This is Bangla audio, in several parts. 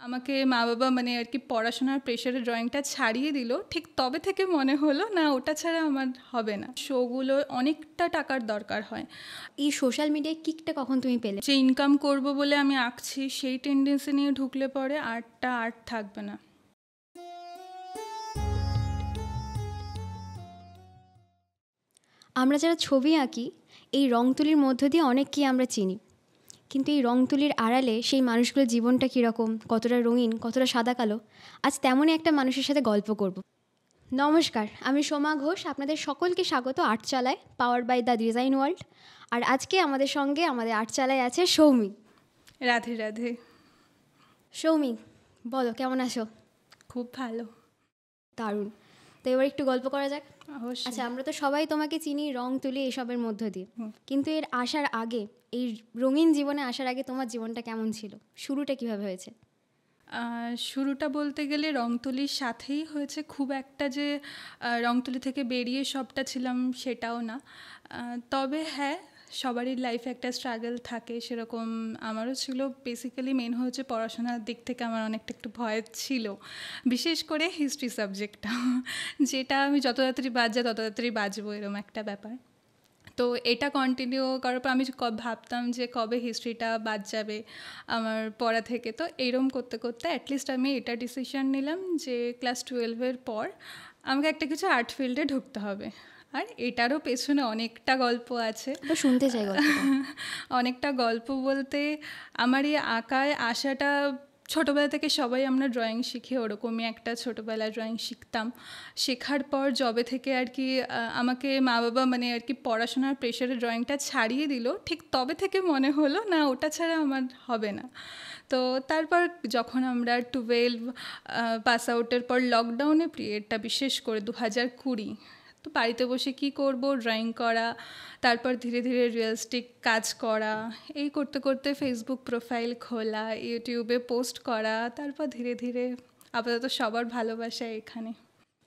আমাকে মা-বাবা মানে আর কি পড়াশোনার প্রেশারে ড্রয়িংটা ছাড়িয়ে দিল। ঠিক তবে থেকে মনে হলো না ওটা ছাড়া আমার হবে না। শোগুলো অনেকটা টাকার দরকার হয়। এই সোশ্যাল মিডিয়ায় কিকটা কখন তুমি পেলে? যে ইনকাম করব বলে আমি আঁকছি সেই টেন্ডেন্সি নিয়ে ঢুকলে পরে আর্টটা আর্ট থাকবে না। আমরা যারা ছবি আঁকি এই রং তুলির মধ্য দিয়ে অনেককেই আমরা চিনি, কিন্তু এই রং তুলির আড়ালে সেই মানুষগুলোর জীবনটা কীরকম, কতটা রঙিন, কতটা সাদা কালো, আজ তেমনই একটা মানুষের সাথে গল্প করব। নমস্কার, আমি সোমা ঘোষ, আপনাদের সকলকে স্বাগত আর্টচালায়, power by the design world. আর আজকে আমাদের সঙ্গে আমাদের আর্টচালায় আছে সৌমি। রাধে রাধে। সৌমি, বলো কেমন আছো? খুব ভালো। দারুণ। তো এবার একটু গল্প করা যাক। অবশ্যই। আচ্ছা, আমরা তো সবাই তোমাকে চিনি রং তুলি এসবের মধ্য দিয়ে, কিন্তু এর আসার আগে, এই রঙিন জীবনে আসার আগে তোমার জীবনটা কেমন ছিল? শুরুটা কিভাবে হয়েছে? শুরুটা বলতে গেলে রংতুলির সাথেই হয়েছে। খুব একটা যে রংতুলি থেকে বেরিয়ে সবটা ছিলাম সেটাও না। তবে হ্যাঁ, সবারই লাইফে একটা স্ট্রাগল থাকে, সেরকম আমারও ছিল। বেসিক্যালি মেন হচ্ছে পড়াশোনার দিক থেকে আমার অনেকটা একটু ভয় ছিল, বিশেষ করে হিস্ট্রি সাবজেক্টটা, যেটা আমি যত তাড়াতাড়ি বাদ যায় তত তাড়াতাড়ি বাঁচবো, এরকম একটা ব্যাপার। তো এটা কন্টিনিউ করার পর আমি ভাবতাম যে কবে হিস্ট্রিটা বাদ যাবে আমার পড়া থেকে। তো এইরকম করতে করতে অ্যাটলিস্ট আমি এটা ডিসিশন নিলাম যে ক্লাস 12-এর পর আমাকে একটা কিছু আর্ট ফিল্ডে ঢুকতে হবে। আর এটারও পেছনে অনেকটা গল্প আছে, শুনতে চাই গল্পটা। অনেকটা গল্প বলতে আমার এই আঁকায় আসাটা ছোটোবেলা থেকে সবাই আমরা ড্রয়িং শিখি, ওরকমই একটা ছোটোবেলায় ড্রয়িং শিখতাম। শেখার পর যবে থেকে আর কি আমাকে মা-বাবা মানে আর কি পড়াশোনার প্রেশারে ড্রয়িংটা ছাড়িয়ে দিল, ঠিক তবে থেকে মনে হলো না ওটা ছাড়া আমার হবে না। তো তারপর যখন আমরা 12 পাস আউটের পর লকডাউনের পিরিয়ডটা, বিশেষ করে 2020, তো বাড়িতে বসে কি করব, ড্রয়িং করা, তারপর ধীরে ধীরে রিয়েলিস্টিক কাজ করা, এই করতে করতে ফেসবুক প্রোফাইল খোলা, ইউটিউবে পোস্ট করা, তারপর ধীরে ধীরে আপাতত সবার ভালোবাসা এখানে।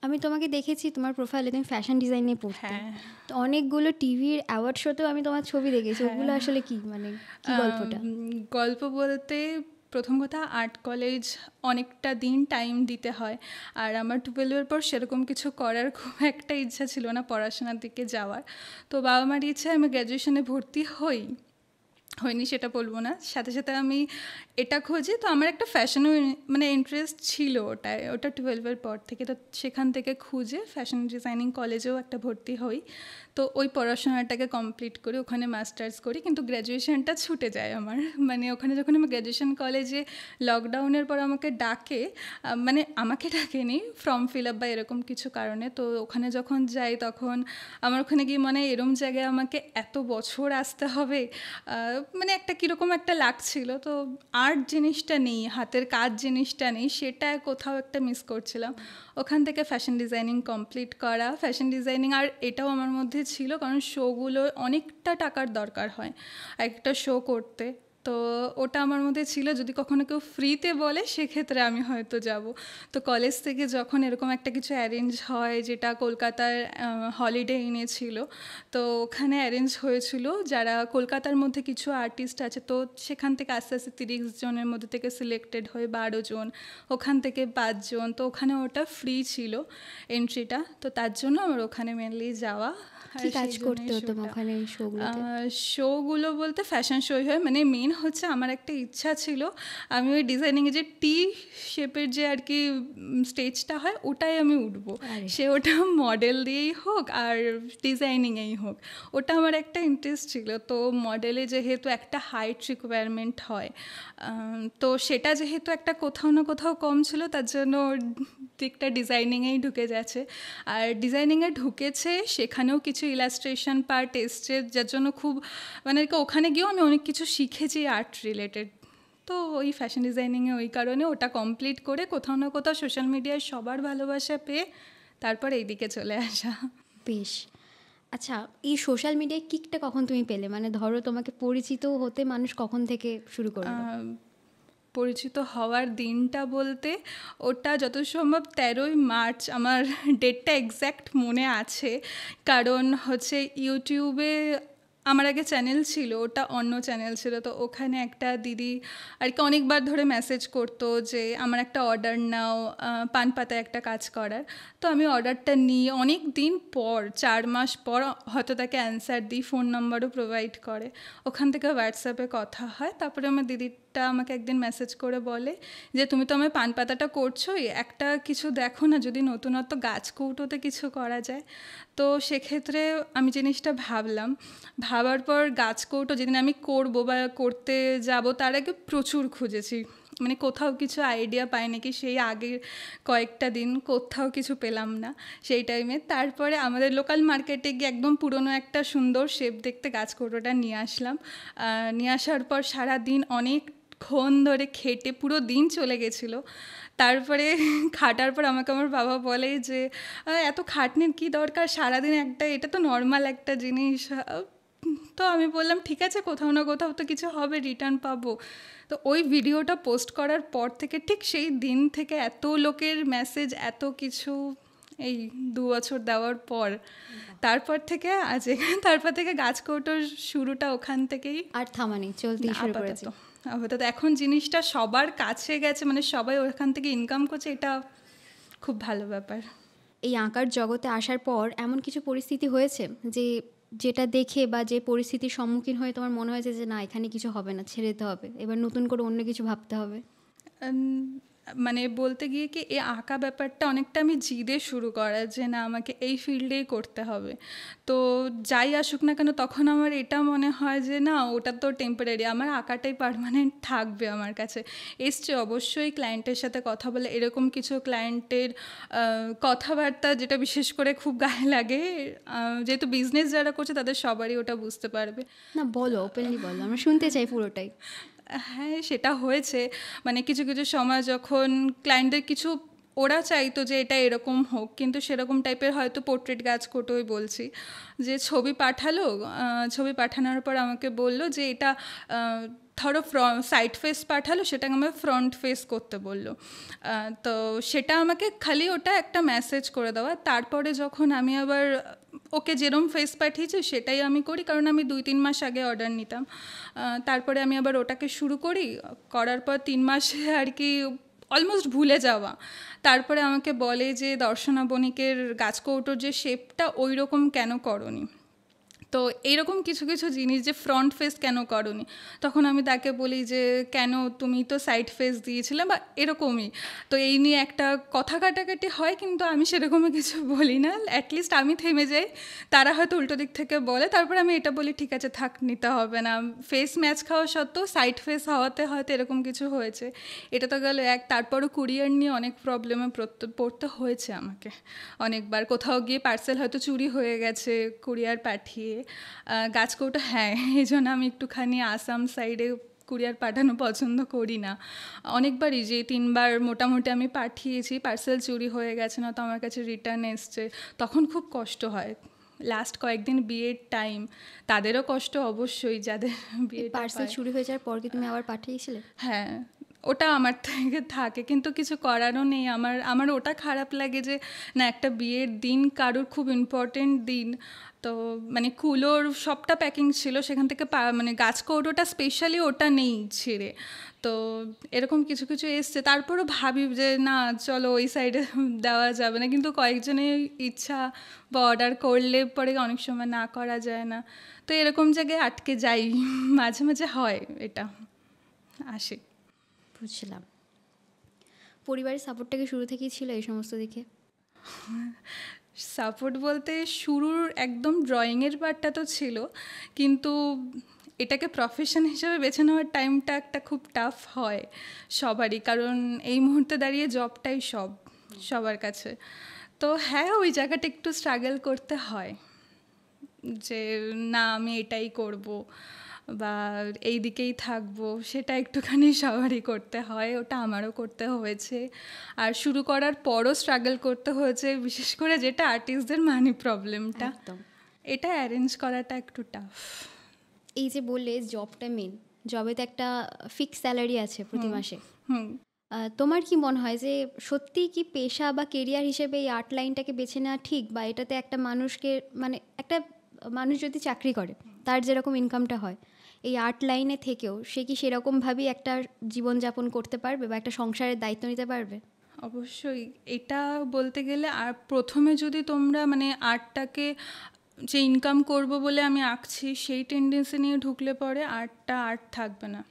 আমি তোমাকে দেখেছি তোমার প্রোফাইলে তুমি ফ্যাশন ডিজাইন নিয়ে পড়তে। হ্যাঁ, তো অনেকগুলো টিভির অ্যাওয়ার্ড শোতেও আমি তোমার ছবি দেখেছি। ওগুলো আসলে কি, মানে কি গল্পটা? গল্প বলতে প্রথম কথা, আর্ট কলেজ অনেকটা দিন টাইম দিতে হয়, আর আমার 12-এর পর সেরকম কিছু করার খুব একটা ইচ্ছা ছিল না পড়াশোনার দিকে যাওয়ার। তো বাবা মার ইচ্ছে আমি গ্র্যাজুয়েশনে ভর্তি হয়নি সেটা বলবো না, সাথে সাথে আমি এটা খুঁজি। তো আমার একটা ফ্যাশনও মানে ইন্টারেস্ট ছিল ওটা 12-এর পর থেকে। তো সেখান থেকে খুঁজে ফ্যাশন ডিজাইনিং কলেজেও একটা ভর্তি হই। তো ওই পড়াশোনাটাকে কমপ্লিট করি, ওখানে মাস্টার্স করি, কিন্তু গ্র্যাজুয়েশনটা ছুটে যায় আমার। মানে ওখানে যখন আমি গ্র্যাজুয়েশন কলেজে লকডাউনের পর আমাকে ডাকে, মানে আমাকে ডাকেনি, ফর্ম ফিল আপ বা এরকম কিছু কারণে, তো ওখানে যখন যাই তখন আমার ওখানে গিয়ে মানে এরম জায়গায় আমাকে এত বছর আসতে হবে, মানে একটা কীরকম একটা লাগছিল। তো আর্ট জিনিসটা নেই, হাতের কাজ জিনিসটা নেই, সেটা কোথাও একটা মিস করছিলাম। ওখান থেকে ফ্যাশন ডিজাইনিং কমপ্লিট করা। ফ্যাশন ডিজাইনিং আর এটাও আমার মধ্যে ছিল, কারণ শোগুলো অনেকটা টাকার দরকার হয় একটা শো করতে। তো ওটা আমার মধ্যে ছিল, যদি কখনো কেউ ফ্রিতে বলে সেক্ষেত্রে আমি হয়তো যাব। তো কলেজ থেকে যখন এরকম একটা কিছু অ্যারেঞ্জ হয়, যেটা কলকাতার হলিডে এনেছিল, তো ওখানে অ্যারেঞ্জ হয়েছিল, যারা কলকাতার মধ্যে কিছু আর্টিস্ট আছে, তো সেখান থেকে আস্তে আস্তে 30 জনের মধ্যে থেকে সিলেক্টেড হয়ে 12 জন, ওখান থেকে 5 জন। তো ওখানে ওটা ফ্রি ছিল এন্ট্রিটা, তো তার জন্য আমার ওখানে মেনলি যাওয়া। কি কাজ করতে হতো ওখানে শোগুলো বলতে ফ্যাশন শোই হয়, মানে মেন হচ্ছে আমার একটা ইচ্ছা ছিল আমি ওই ডিজাইনিংয়ে যে টি শেপের যে আর কি স্টেজটা হয় ওটাই আমি উঠবো, সে ওটা মডেল দিয়েই হোক আর ডিজাইনিংয়েই হোক, ওটা আমার একটা ইন্টারেস্ট ছিল। তো মডেলে যেহেতু একটা হাইট রিকোয়ারমেন্ট হয়, তো সেটা যেহেতু একটা কোথাও না কোথাও কম ছিল, তার জন্য দিকটা ডিজাইনিংয়েই ঢুকে যাচ্ছে। আর ডিজাইনিংয়ে ঢুকেছে, সেখানেও কিছু ইলাস্ট্রেশন পার্ট এসছে, যার জন্য খুব মানে ওখানে গিয়েও আমি অনেক কিছু শিখেছি আর্ট রিলেটেড। তো ওই ফ্যাশন ডিজাইনিংয়ে ওই কারণে ওটা কমপ্লিট করে কোথাও না কোথাও সোশ্যাল মিডিয়ায় সবার ভালোবাসা পেয়ে তারপর এইদিকে চলে আসা। বেশ। আচ্ছা, এই সোশ্যাল মিডিয়ায় কিকটা কখন তুমি পেলে? মানে ধরো তোমাকে পরিচিত হতে মানুষ কখন থেকে শুরু করলো? পরিচিত হওয়ার দিনটা বলতে ওটা যত সম্ভব 13ই মার্চ, আমার ডেটটা এক্স্যাক্ট মনে আছে, কারণ হচ্ছে ইউটিউবে আমার আগে চ্যানেল ছিল, ওটা অন্য চ্যানেল ছিল, তো ওখানে একটা দিদি আর কি অনেকবার ধরে মেসেজ করতো যে আমার একটা অর্ডার নাও পান পাতায় একটা কাজ করার। তো আমি অর্ডারটা নিয়ে অনেক দিন পর 4 মাস পর হয়তো তাকে অ্যান্সার দিই, ফোন নাম্বারও প্রোভাইড করে, ওখান থেকে হোয়াটসঅ্যাপে কথা হয়। তারপরে আমার দিদিটা আমাকে একদিন মেসেজ করে বলে যে তুমি তো আমার পান পাতাটা করছোই, একটা কিছু দেখো না যদি নতুনত্ব গাছ কৌটোতে কিছু করা যায়। তো সেক্ষেত্রে আমি জিনিসটা ভাবার পর গাছ কৌটো যেদিন আমি করব বা করতে যাব তার আগে প্রচুর খুঁজেছি, মানে কোথাও কিছু আইডিয়া পাই নাকি, সেই আগের কয়েকটা দিন কোথাও কিছু পেলাম না সেই টাইমে। তারপরে আমাদের লোকাল মার্কেটে গিয়ে একদম পুরনো একটা সুন্দর শেপ দেখতে গাছ কৌটোটা নিয়ে আসলাম। নিয়ে আসার পর সারাদিন অনেকক্ষণ ধরে খেটে পুরো দিন চলে গেছিলো। তারপরে খাটার পর আমাকে আমার বাবা বলে যে এত খাটনির কী দরকার, সারাদিন একটা, এটা তো নর্মাল একটা জিনিস। তো আমি বললাম ঠিক আছে, কোথাও না কোথাও তো কিছু হবে, রিটার্ন পাবো। তো ওই ভিডিওটা পোস্ট করার পর থেকে ঠিক সেই দিন থেকে এত লোকের মেসেজ, এত কিছু, এই 2 বছর দেওয়ার পর তারপর থেকে আজ তারপর থেকে গাছ কৌটোর শুরুটা ওখান থেকেই, আর থামা নেই, চলতেই শুরু করেছে আপাতত। এখন জিনিসটা সবার কাছে গেছে, মানে সবাই ওখান থেকে ইনকাম করছে, এটা খুব ভালো ব্যাপার। এই আঁকার জগতে আসার পর এমন কিছু পরিস্থিতি হয়েছে যে যেটা দেখে বা যে পরিস্থিতির সম্মুখীন হয়ে তোমার মনে হয়েছে যে না এখানে কিছু হবে না, ছেড়ে দিতে হবে, এবার নতুন করে অন্য কিছু ভাবতে হবে? মানে বলতে গিয়ে কি এই আঁকা ব্যাপারটা অনেকটা আমি জিদে শুরু করা যে না আমাকে এই ফিল্ডেই করতে হবে। তো যাই আসুক না কেন তখন আমার এটা মনে হয় যে না ওটা তো টেম্পোরারি, আমার আঁকাটাই পার্মানেন্ট থাকবে আমার কাছে। এসছে অবশ্যই ক্লায়েন্টের সাথে কথা বলে, এরকম কিছু ক্লায়েন্টের কথাবার্তা যেটা বিশেষ করে খুব গায়ে লাগে, যেহেতু বিজনেস যারা করছে তাদের সবারই ওটা বুঝতে পারবে। না বলো, ওপেনলি বলো, আমরা শুনতে চাই পুরোটাই। হ্যাঁ সেটা হয়েছে, মানে কিছু কিছু সময় যখন ক্লায়েন্টদের কিছু ওরা চাইতো যে এটা এরকম হোক, কিন্তু সেরকম টাইপের হয়তো পোর্ট্রেট গাছ কোটোই বলছি, যে ছবি পাঠালো, ছবি পাঠানোর পর আমাকে বললো যে এটা ধরো সাইড ফেস পাঠালো, সেটাকে আমাকে ফ্রন্ট ফেস করতে বললো। তো সেটা আমাকে খালি ওটা একটা মেসেজ করে দেওয়া। তারপরে যখন আমি আবার ওকে যেরম ফেস পাঠিয়েছি সেটাই আমি করি, কারণ আমি 2-3 মাস আগে অর্ডার নিতাম। তারপরে আমি আবার ওটাকে শুরু করার পর 3 মাসে আর কি অলমোস্ট ভুলে যাওয়া। তারপরে আমাকে বলে যে দর্শনা বণিকের গাছ কৌটোর যে শেপটা ওই রকম কেন করনি, তো এইরকম কিছু কিছু জিনিস, যে ফ্রন্ট ফেস কেন করনি, তখন আমি তাকে বলি যে কেন তুমি তো সাইড ফেস দিয়েছিলে বা এরকমই। তো এই নিয়ে একটা কথা কাটাকাটি হয়, কিন্তু আমি সেরকমই কিছু বলি না, অ্যাটলিস্ট আমি থেমে যাই, তারা হয়তো উল্টো দিক থেকে বলে, তারপর আমি এটা বলি ঠিক আছে থাক, নিতে হবে না। ফেস ম্যাচ খাওয়া সত্ত্বেও সাইড ফেস হওয়াতে হয়তো এরকম কিছু হয়েছে, এটা তো গেল এক। তারপরও কুরিয়ার নিয়ে অনেক প্রবলেমে পড়তে হয়েছে আমাকে অনেকবার, কোথাও গিয়ে পার্সেল হয়তো চুরি হয়ে গেছে কুরিয়ার পাঠিয়ে গাছ কৌটো। হ্যাঁ এই জন্য আমি একটুখানি আসাম সাইডে কুরিয়ার পাঠানো পছন্দ করি না। অনেকবারই, যে 3বার মোটামুটি আমি পাঠিয়েছি, পার্সেল চুরি হয়ে গেছে, না তো আমার কাছে রিটার্ন এসছে, তখন খুব কষ্ট হয়। লাস্ট কয়েকদিন বিয়ের টাইম, তাদেরও কষ্ট অবশ্যই যাদের বিয়ে। পার্সেল চুরি হয়ে যাওয়ার পর কি তুমি আবার পাঠিয়েছিলে? হ্যাঁ ওটা আমার থেকে থাকে, কিন্তু কিছু করারও নেই। আমার ওটা খারাপ লাগে যে না, একটা বিয়ের দিন কারোর খুব ইম্পর্টেন্ট দিন, তো মানে কুলোর সবটা প্যাকিং ছিল, সেখান থেকে মানে গাছ কৌটোটা স্পেশালি ওটা নেই ছিঁড়ে, তো এরকম কিছু কিছু এসছে। তারপরও ভাবি যে না চলো ওই সাইডে দেওয়া যাবে না, কিন্তু কয়েকজনের ইচ্ছা বা অর্ডার করলে পরে অনেক সময় না করা যায় না, তো এরকম জায়গায় আটকে যাই, মাঝে মাঝে হয় এটা, আসে। বুঝলাম। পরিবারের সাপোর্টটা কি শুরু থেকেই ছিল এই সমস্ত দিকে? সাপোর্ট বলতে শুরুর একদম ড্রয়িংয়ের পার্টটা তো ছিল, কিন্তু এটাকে প্রফেশন হিসেবে বেছে নেওয়ার টাইমটা একটা খুব টাফ হয় সবারই, কারণ এই মুহূর্তে দাঁড়িয়ে জবটাই সবার কাছে। তো হ্যাঁ ওই জায়গাটা একটু স্ট্রাগল করতে হয় যে না আমি এটাই করব বা এই দিকেই থাকবো, সেটা একটুখানি সবারই করতে হয়, ওটা আমারও করতে হয়েছে। আর শুরু করার পরও স্ট্রাগল করতে হয়েছে, বিশেষ করে যেটা আর্টিস্টদের মানি প্রবলেমটা, এটা অ্যারেঞ্জ করাটা একটু টাফ। এই যে বললে জবটা মেন, জবে তো একটা ফিক্স স্যালারি আছে প্রতি মাসে, তোমার কি মনে হয় যে সত্যিই কি পেশা বা কেরিয়ার হিসেবে এই আর্ট লাইনটাকে বেছে নেওয়া ঠিক, বা এটাতে একটা মানুষকে মানে একটা মানুষ যদি চাকরি করে তার যেরকম ইনকামটা হয়, এই আর্ট লাইনে থেকেও সে কি সেরকমভাবেই একটা জীবনযাপন করতে পারবে বা একটা সংসারের দায়িত্ব নিতে পারবে? অবশ্যই। এটা বলতে গেলে আর প্রথমে যদি তোমরা মানে আর্টটাকে যে ইনকাম করব বলে আমি আঁকছি সেই টেন্ডেন্সি নিয়ে ঢুকলে পরে আর্টটা আর্ট থাকবে না।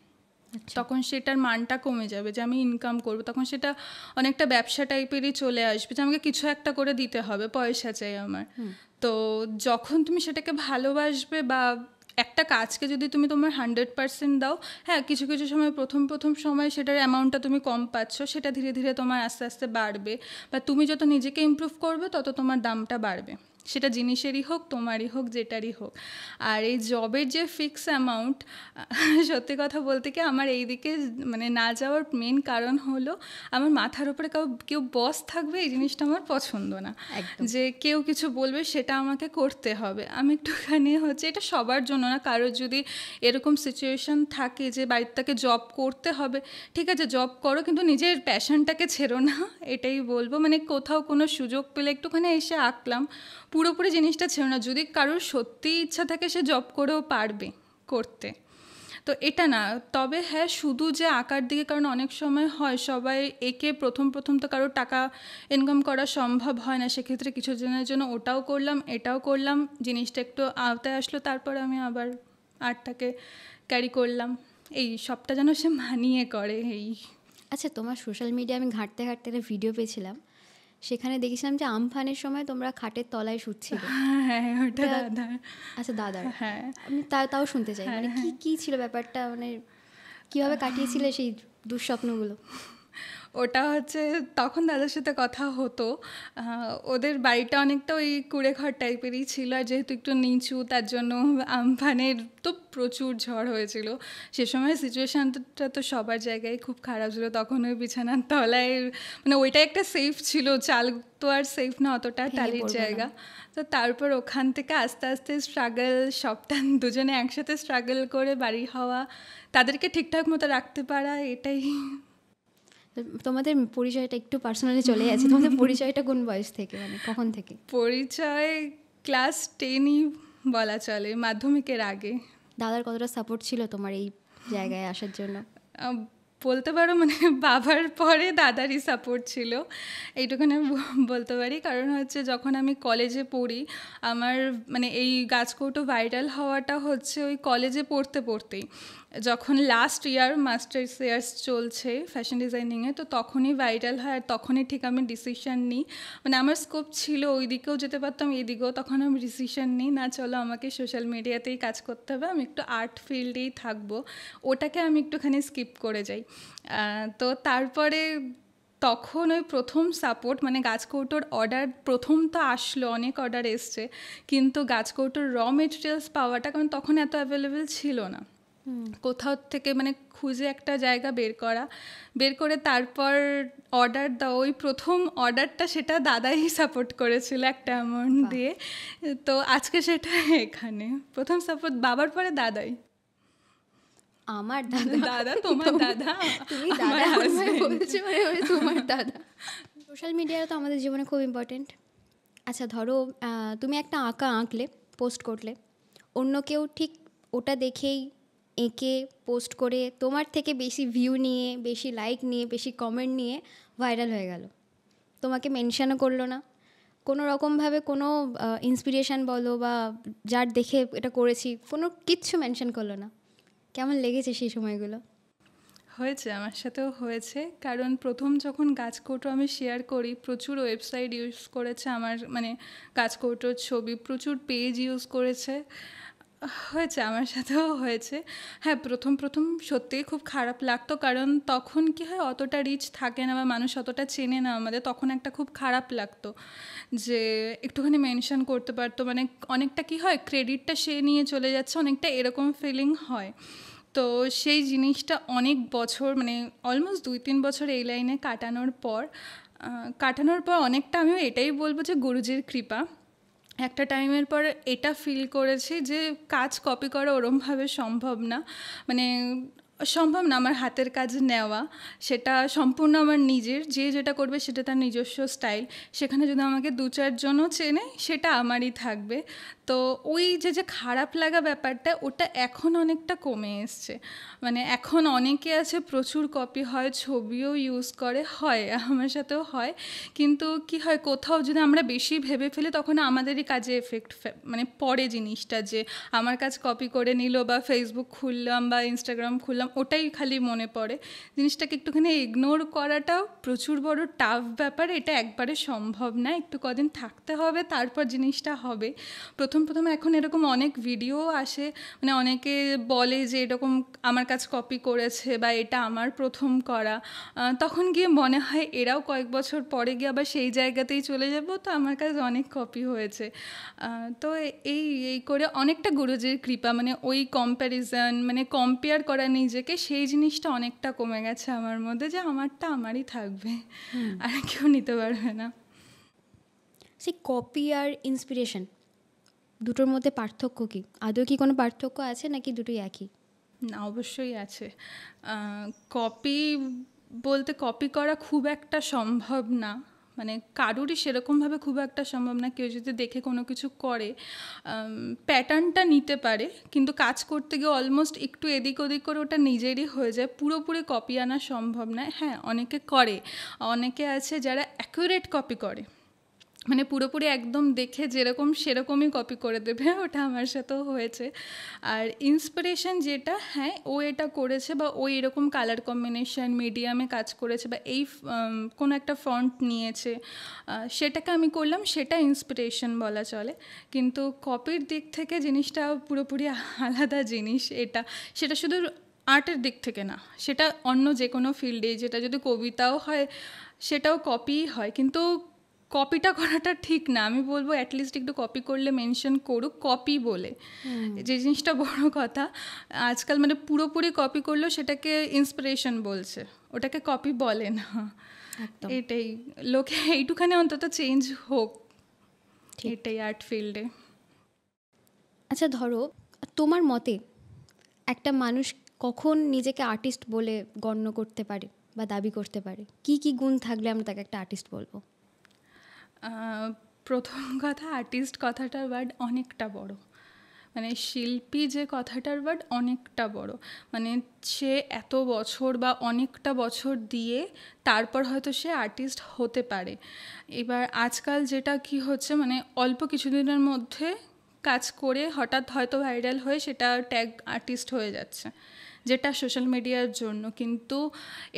তখন সেটার মানটা কমে যাবে যে আমি ইনকাম করব, তখন সেটা অনেকটা ব্যবসা টাইপেরই চলে আসবে যে আমাকে কিছু একটা করে দিতে হবে, পয়সা চাই আমার। তো যখন তুমি সেটাকে ভালোবাসবে বা একটা কাজকে যদি তুমি তোমার 100% দাও, হ্যাঁ কিছু কিছু সময় প্রথম সময় সেটার অ্যামাউন্টটা তুমি কম পাচ্ছ, সেটা ধীরে ধীরে তোমার আস্তে আস্তে বাড়বে, বা তুমি যত নিজেকে ইমপ্রুভ করবে তত তোমার দামটা বাড়বে, সেটা জিনিসেরই হোক তোমারই হোক যেটারই হোক। আর এই জবের যে ফিক্স অ্যামাউন্ট, সত্যি কথা বলতে কি আমার এই দিকে মানে না যাওয়ার মেন কারণ হলো আমার মাথার উপরে কেউ বস থাকবে, এই জিনিসটা আমার পছন্দ না। যে কেউ কিছু বলবে সেটা আমাকে করতে হবে। আমি একটুখানি হচ্ছে, এটা সবার জন্য না, কারোর যদি এরকম সিচুয়েশন থাকে যে বাড়ির থেকে জব করতে হবে, ঠিক আছে জব করো, কিন্তু নিজের প্যাশনটাকে ছেড়ো না, এটাই বলবো। মানে কোথাও কোনো সুযোগ পেলে একটুখানি এসে আঁকলাম, পুরোপুরি জিনিসটা ছেড়ো না। যদি কারোর সত্যি ইচ্ছা থাকে সে জব করেও পারবে করতে, তো এটা না। তবে হ্যাঁ শুধু যে আঁকার দিকে, কারণ অনেক সময় হয় সবাই একে প্রথম তো কারোর টাকা ইনকাম করা সম্ভব হয় না, সেক্ষেত্রে কিছু জনের জন্য ওটাও করলাম এটাও করলাম, জিনিসটা একটু আওতায় আসলো, তারপরে আমি আবার আর্টটাকে ক্যারি করলাম, এই সবটা যেন সে মানিয়ে করে এই। আচ্ছা, তোমার সোশ্যাল মিডিয়া আমি ঘাঁটতে একটা ভিডিও পেয়েছিলাম, সেখানে দেখেছিলাম যে আমফানের সময় তোমরা খাটের তলায় শুচ্ছিলে। হ্যাঁ ওটা দাদা। আচ্ছা দাদার। হ্যাঁ আমি তাও শুনতে চাই, মানে কি ছিল ব্যাপারটা, মানে কিভাবে কাটিয়েছিলে সেই দুঃস্বপ্নগুলো? ওটা হচ্ছে তখন দাদার সাথে কথা হতো, ওদের বাড়িটা অনেকটা ওই কুড়েঘর টাইপেরই ছিল, আর যেহেতু একটু নিচু তার জন্য আমফানের তো প্রচুর ঝড় হয়েছিল। সে সময় সিচুয়েশানটা তো সবার জায়গায় খুব খারাপ ছিল, তখন ওই বিছানার তলায় মানে ওইটা একটা সেফ ছিল, চাল তো আর সেফ না অতটা, টালির জায়গা। তো তারপর ওখান থেকে আস্তে আস্তে স্ট্রাগল, সবটা দুজনে একসাথে স্ট্রাগল করে বাড়ি হওয়া, তাদেরকে ঠিকঠাক মতো রাখতে পারা, এটাই। তোমাদের পরিচয়টা একটু পার্সোনালি চলে যাচ্ছে, তোমাদের পরিচয়টা কোন বয়স থেকে, মানে কখন থেকে? পরিচয় ক্লাস 10ই বলা চলে, মাধ্যমিকের আগে। দাদার কতটা সাপোর্ট ছিল তোমার এই জায়গায় আসার জন্য? বলতে পারো মানে বাবার পরে দাদারই সাপোর্ট ছিল, এইটুখানে বলতে পারি। কারণ হচ্ছে যখন আমি কলেজে পড়ি, আমার মানে এই গাছকৌটো ভাইরাল হওয়াটা হচ্ছে ওই কলেজে পড়তেই, যখন লাস্ট ইয়ার মাস্টার্স ইয়ার্স চলছে ফ্যাশন ডিজাইনিংয়ে, তো তখনই ভাইরাল হয়। আর তখনই ঠিক আমি ডিসিশন নিই, মানে আমার স্কোপ ছিল ওই দিকেও যেতে পারতাম এইদিকেও, তখন আমি ডিসিশন নিই না চলো আমাকে সোশ্যাল মিডিয়াতেই কাজ করতে হবে, আমি একটু আর্ট ফিল্ডেই থাকবো, ওটাকে আমি একটুখানি স্কিপ করে যাই। তো তারপরে তখন ওই প্রথম সাপোর্ট, মানে গাছকৌটোর অর্ডার প্রথম তো আসলো, অনেক অর্ডার এসছে, কিন্তু গাছকৌটোর র মেটেরিয়ালস পাওয়াটা, কারণ তখন এত অ্যাভেলেবেল ছিল না, কোথাও থেকে মানে খুঁজে একটা জায়গা বের করে তারপর অর্ডার দাও, ওই প্রথম অর্ডারটা সেটা দাদাই সাপোর্ট করেছিল একটা অ্যামাউন্ট দিয়ে। তো আজকে সেটা এখানে প্রথম সাপোর্ট বাবার পরে দাদাই। আমার দাদা তোমার দাদা, তুমি দাদা বলছো, তোমার দাদা। সোশ্যাল মিডিয়া তো আমাদের জীবনে খুব ইম্পর্টেন্ট। আচ্ছা ধরো তুমি একটা আঁকলে, পোস্ট করলে, অন্য কেউ ঠিক ওটা দেখেই এঁকে পোস্ট করে তোমার থেকে বেশি ভিউ নিয়ে, বেশি লাইক নিয়ে, বেশি কমেন্ট নিয়ে ভাইরাল হয়ে গেল, তোমাকে মেনশনও করলো না কোনো রকমভাবে, কোনো ইন্সপিরেশান বলো বা যার দেখে এটা করেছি কোনো কিচ্ছু মেনশন করলো না, কেমন লেগেছে সেই সময়গুলো? হয়েছে, আমার সাথেও হয়েছে। কারণ প্রথম যখন গাছকৌটো আমি শেয়ার করি, প্রচুর ওয়েবসাইট ইউজ করেছে আমার, মানে গাছকৌটোর ছবি, প্রচুর পেজ ইউজ করেছে, হয়েছে আমার সাথেও হয়েছে। হ্যাঁ প্রথম সত্যিই খুব খারাপ লাগতো, কারণ তখন কি হয় অতটা রিচ থাকে না বা মানুষ অতটা চেনে না আমাদের, তখন একটা খুব খারাপ লাগতো যে একটুখানি মেনশন করতে পারতো, মানে অনেকটা কি হয় ক্রেডিটটা সে নিয়ে চলে যাচ্ছে, অনেকটা এরকম ফিলিং হয়। তো সেই জিনিসটা অনেক বছর, মানে অলমোস্ট 2-3 বছর এই লাইনে কাটানোর পর অনেকটা আমিও এটাই বলবো যে গুরুজির কৃপা। একটা টাইমের পর এটা ফিল করেছি যে কাজ কপি করা ওরমভাবে সম্ভব না, মানে সম্ভব না আমার হাতের কাজ নেওয়া, সেটা সম্পূর্ণ আমার নিজের, যে যেটা করবে সেটা তার নিজস্ব স্টাইল, সেখানে যদি আমাকে 2-4 জনও চেনে সেটা আমারই থাকবে। তো ওই যে খারাপ লাগা ব্যাপারটা ওটা এখন অনেকটা কমে এসছে। মানে এখন অনেকে আছে প্রচুর কপি হয়, ছবিও ইউজ করে, হয় আমার সাথেও হয়, কিন্তু কি হয় কোথাও যদি আমরা বেশি ভেবে ফেলি তখন আমাদেরই কাজে এফেক্ট মানে পড়ে জিনিসটা, যে আমার কাজ কপি করে নিল বা ফেসবুক খুললাম বা ইনস্টাগ্রাম খুললাম ওটাই খালি মনে পড়ে। জিনিসটাকে একটুখানি ইগনোর করাটাও প্রচুর বড় টাফ ব্যাপার, এটা একবারে সম্ভব না, একটু কদিন থাকতে হবে তারপর জিনিসটা হবে। প্রথম এখন এরকম অনেক ভিডিও আসে, মানে অনেকে বলে যে এরকম আমার কাজ কপি করেছে বা এটা আমার প্রথম করা, তখন গিয়ে মনে হয় এরাও কয়েক বছর পরে গিয়ে আবার সেই জায়গাতেই চলে যাব, তো আমার কাছে অনেক কপি হয়েছে। তো এই এই করে অনেকটা গুরুজির কৃপা, মানে ওই কম্প্যারিজন মানে কম্পেয়ার করা নিজেকে, সেই জিনিসটা অনেকটা কমে গেছে আমার মধ্যে, যে আমারটা আমারই থাকবে, আর কেউ নিতে পারবে না। সেই কপি আর ইন্সপিরেশন দুটোর মধ্যে পার্থক্য কি? আদৌ কি কোনো পার্থক্য আছে নাকি দুটোই একই? না, অবশ্যই আছে। কপি বলতে কপি করা খুব একটা সম্ভব না, মানে কারোরই সেরকমভাবে খুব একটা সম্ভব না। কেউ যদি দেখে কোনো কিছু করে প্যাটার্নটা নিতে পারে, কিন্তু কাজ করতে গিয়ে অলমোস্ট একটু এদিক ওদিক করে ওটা নিজেরই হয়ে যায়, পুরোপুরি কপি আনা সম্ভব নয়। হ্যাঁ, অনেকে করে, অনেকে আছে যারা অ্যাকুরেট কপি করে, মানে পুরোপুরি একদম দেখে যেরকম সেরকমই কপি করে দেবে, ওটা আমার সাথেও হয়েছে। আর ইন্সপিরেশন যেটা, হ্যাঁ ও এটা করেছে বা ও এরকম কালার কম্বিনেশন মিডিয়ামে কাজ করেছে বা এই কোনো একটা ফন্ট নিয়েছে, সেটাকে আমি করলাম, সেটা ইন্সপিরেশন বলা চলে। কিন্তু কপির দিক থেকে জিনিসটা পুরোপুরি আলাদা জিনিস। সেটা শুধু আর্টের দিক থেকে না, সেটা অন্য যে কোনো ফিল্ডে, যেটা যদি কবিতাও হয় সেটাও কপিই হয়, কিন্তু কপিটা করাটা ঠিক না। আমি বলবো অ্যাটলিস্ট একটু কপি করলে মেনশন করুক কপি বলে, যে জিনিসটা বড় কথা। আজকাল মানে পুরোপুরি কপি করলেও সেটাকে ইন্সপিরেশন বলছে, ওটাকে কপি বলে না। এটাই, লোকে এইটুখানি অন্তত চেঞ্জ হোক, এটাই আর্ট ফিল্ডে। আচ্ছা ধরো, তোমার মতে একটা মানুষ কখন নিজেকে আর্টিস্ট বলে গণ্য করতে পারে বা দাবি করতে পারে? কি কি গুণ থাকলে আমরা তাকে একটা আর্টিস্ট বলবো? প্রথম কথা, আর্টিস্ট কথাটার ওয়ার্ড অনেকটা বড়, মানে শিল্পী যে কথাটার ওয়ার্ড অনেকটা বড়, মানে সে এত বছর বা অনেকটা বছর দিয়ে তারপর হয়তো সে আর্টিস্ট হতে পারে। এবার আজকাল যেটা কি হচ্ছে, মানে অল্প কিছুদিনের মধ্যে কাজ করে হঠাৎ হয়তো ভাইরাল হয়ে সেটা ট্যাগ আর্টিস্ট হয়ে যাচ্ছে, যেটা সোশ্যাল মিডিয়ার জন্য। কিন্তু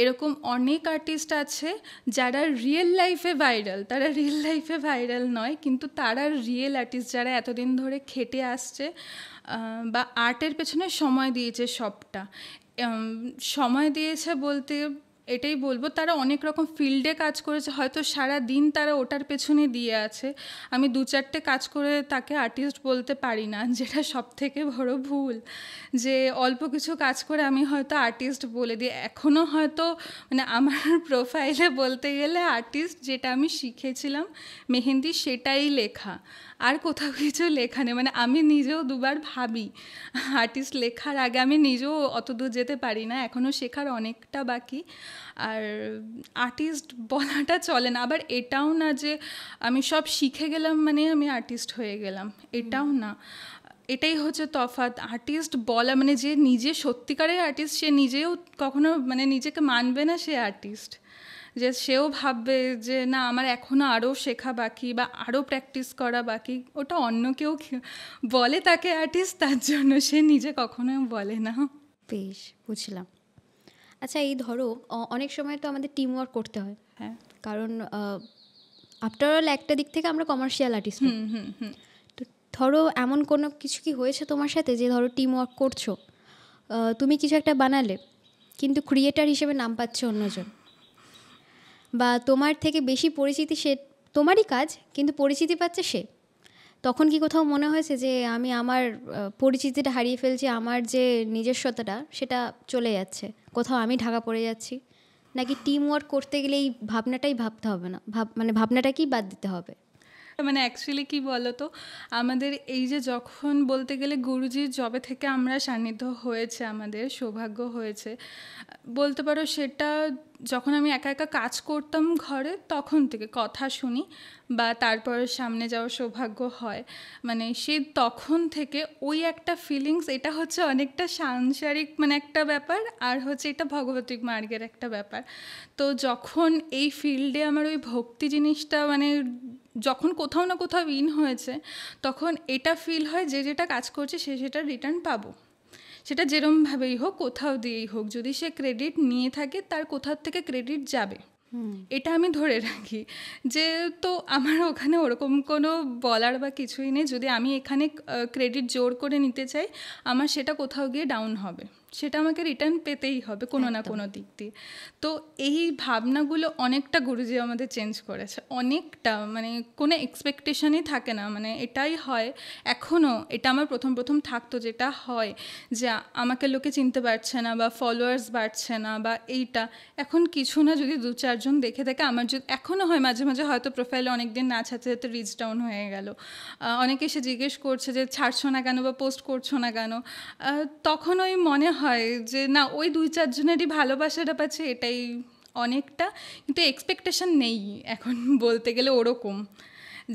এরকম অনেক আর্টিস্ট আছে যারা রিয়েল লাইফে ভাইরাল, তারা রিয়েল লাইফে ভাইরাল নয়, কিন্তু তারা রিয়েল আর্টিস্ট, যারা এতদিন ধরে খেটে আসছে বা আর্টের পেছনে সময় দিয়েছে, সবটা সময় দিয়েছে বলতে এটাই বলবো, তারা অনেক রকম ফিল্ডে কাজ করেছে, হয়তো সারা দিন তারা ওটার পেছনে দিয়ে আছে। আমি 2-4টে কাজ করে তাকে আর্টিস্ট বলতে পারি না, যেটা সব থেকে বড় ভুল, যে অল্প কিছু কাজ করে আমি হয়তো আর্টিস্ট বলে দিই। এখনও হয়তো মানে আমার প্রোফাইলে বলতে গেলে আর্টিস্ট যেটা আমি শিখেছিলাম মেহেন্দি, সেটাই লেখা, আর কোথাও কিছু লেখা নেই। মানে আমি নিজেও দুবার ভাবি আর্টিস্ট লেখার আগে, আমি নিজেও অত দূর যেতে পারি না, এখনও শেখার অনেকটা বাকি। আর আর্টিস্ট বলাটা চলে না। আবার এটাও না যে আমি সব শিখে গেলাম মানে আমি আর্টিস্ট হয়ে গেলাম, এটাও না। এটাই হচ্ছে তফাৎ। আর্টিস্ট বলা মানে যে নিজে সত্যিকারের আর্টিস্ট, সে নিজেও কখনো মানে নিজেকে মানবে না সে আর্টিস্ট, যে সেও ভাববে যে না আমার এখনও আরও শেখা বাকি বা আরও প্র্যাকটিস করা বাকি। ওটা অন্য কেউ বলে তাকে আর্টিস্ট, তার জন্য সে নিজে কখনো বলে না। বেশ, বুঝলাম। আচ্ছা এই ধরো, অনেক সময় তো আমাদের টিম ওয়ার্ক করতে হয়, হ্যাঁ, কারণ আফটার অল একটা দিক থেকে আমরা কমার্শিয়াল আর্টিস্ট। তো ধরো এমন কোনো কিছু কি হয়েছে তোমার সাথে, যে ধরো টিম ওয়ার্ক করছো, তুমি কিছু একটা বানালে কিন্তু ক্রিয়েটার হিসেবে নাম পাচ্ছে অন্যজন, বা তোমার থেকে বেশি পরিচিতি সে, তোমারই কাজ কিন্তু পরিচিতি পাচ্ছে সে, তখন কি কোথাও মনে হয়েছে যে আমি আমার পরিচিতিটা হারিয়ে ফেলছি, আমার যে নিজস্বতাটা সেটা চলে যাচ্ছে, কোথাও আমি ঢাকা পড়ে যাচ্ছি? নাকি টিম ওয়ার্ক করতে গেলে এই ভাবনাটাই ভাবতে হবে না, মানে ভাবনাটাকেই বাদ দিতে হবে? মানে অ্যাকচুয়ালি কি বলতো, আমাদের এই যে যখন বলতে গেলে গুরুজির জবে থেকে আমরা সান্নিধ্য হয়েছে, আমাদের সৌভাগ্য হয়েছে বলতে পারো, সেটা যখন আমি একা একা কাজ করতাম ঘরে তখন থেকে কথা শুনি বা তারপর সামনে যাওয়ার সৌভাগ্য হয়, মানে সে তখন থেকে ওই একটা ফিলিংস, এটা হচ্ছে অনেকটা সাংসারিক মানে একটা ব্যাপার, আর হচ্ছে এটা ভগবতিক মার্গের একটা ব্যাপার। তো যখন এই ফিল্ডে আমার ওই ভক্তি জিনিসটা মানে যখন কোথাও না কোথাও ইন হয়েছে, তখন এটা ফিল হয় যে যেটা কাজ করছে সে সেটা রিটার্ন পাবো, সেটা যেরমভাবেই হোক, কোথাও দিয়েই হোক, যদি সে ক্রেডিট নিয়ে থাকে তার কোথাও থেকে ক্রেডিট যাবে, এটা আমি ধরে রাখি। যে তো আমার ওখানে ওরকম কোনো বলার বা কিছুই নেই, যদি আমি এখানে ক্রেডিট জোর করে নিতে চাই আমার সেটা কোথাও গিয়ে ডাউন হবে, সেটা আমাকে রিটার্ন পেতেই হবে কোনো না কোনো দিক দিয়ে। তো এই ভাবনাগুলো অনেকটা গুরুজি আমাদের চেঞ্জ করেছে, অনেকটা, মানে কোনো এক্সপেকটেশনই থাকে না, মানে এটাই হয় এখনও, এটা আমার প্রথম প্রথম থাকতো, যেটা হয় যে আমাকে লোকে চিনতে পারছে না বা ফলোয়ার্স বাড়ছে না বা এইটা, এখন কিছু না, যদি 2-4 জন দেখে থাকে, আমার যদি এখনও হয় মাঝে মাঝে হয়তো প্রোফাইলে অনেক দিন না ছাড়তে ছাড়তে রিচ ডাউন হয়ে গেল, অনেকে এসে জিজ্ঞেস করছে যে ছাড়ছো না কেন বা পোস্ট করছো না কেন, তখন ওই মনে হয় যে না, ওই 2-4 জনেরই ভালোবাসাটা পাচ্ছে, এটাই অনেকটা। কিন্তু এক্সপেকটেশন নেই এখন বলতে গেলে ওরকম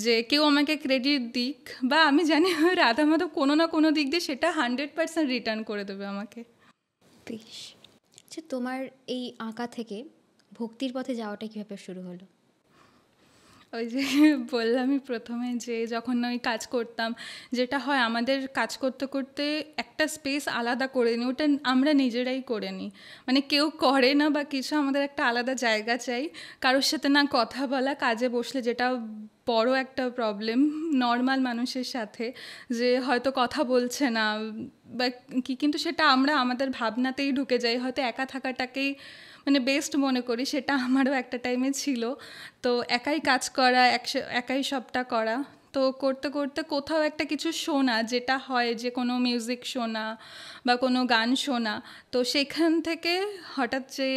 যে কেউ আমাকে ক্রেডিট দিক, বা আমি জানি রাধা মাধব কোনো না কোনো দিক দিয়ে সেটা 100% রিটার্ন করে দেবে আমাকে। বেশ, আচ্ছা, তোমার এই আঁকা থেকে ভক্তির পথে যাওয়াটা কীভাবে শুরু হলো? ওই যে বললামই প্রথমে যে যখন ওই কাজ করতাম, যেটা হয় আমাদের কাজ করতে করতে একটা স্পেস আলাদা করে নিই, ওটা আমরা নিজেরাই করে নিই, মানে কেউ করে না বা কিছু, আমাদের একটা আলাদা জায়গা চাই, কারোর সাথে না কথা বলা, কাজে বসলে যেটা বড় একটা প্রবলেম নর্মাল মানুষের সাথে, যে হয়তো কথা বলছে না বা কি, কিন্তু সেটা আমরা আমাদের ভাবনাতেই ঢুকে যাই, হয়তো একা থাকাটাকেই মানে বেস্ট মনে করি, সেটা আমারও একটা টাইমে ছিল। তো একাই কাজ করা, একাই সবটা করা, তো করতে করতে কোথাও একটা কিছু শোনা, যেটা হয় যে কোনো মিউজিক শোনা বা কোনো গান শোনা, তো সেখান থেকে হঠাৎ যে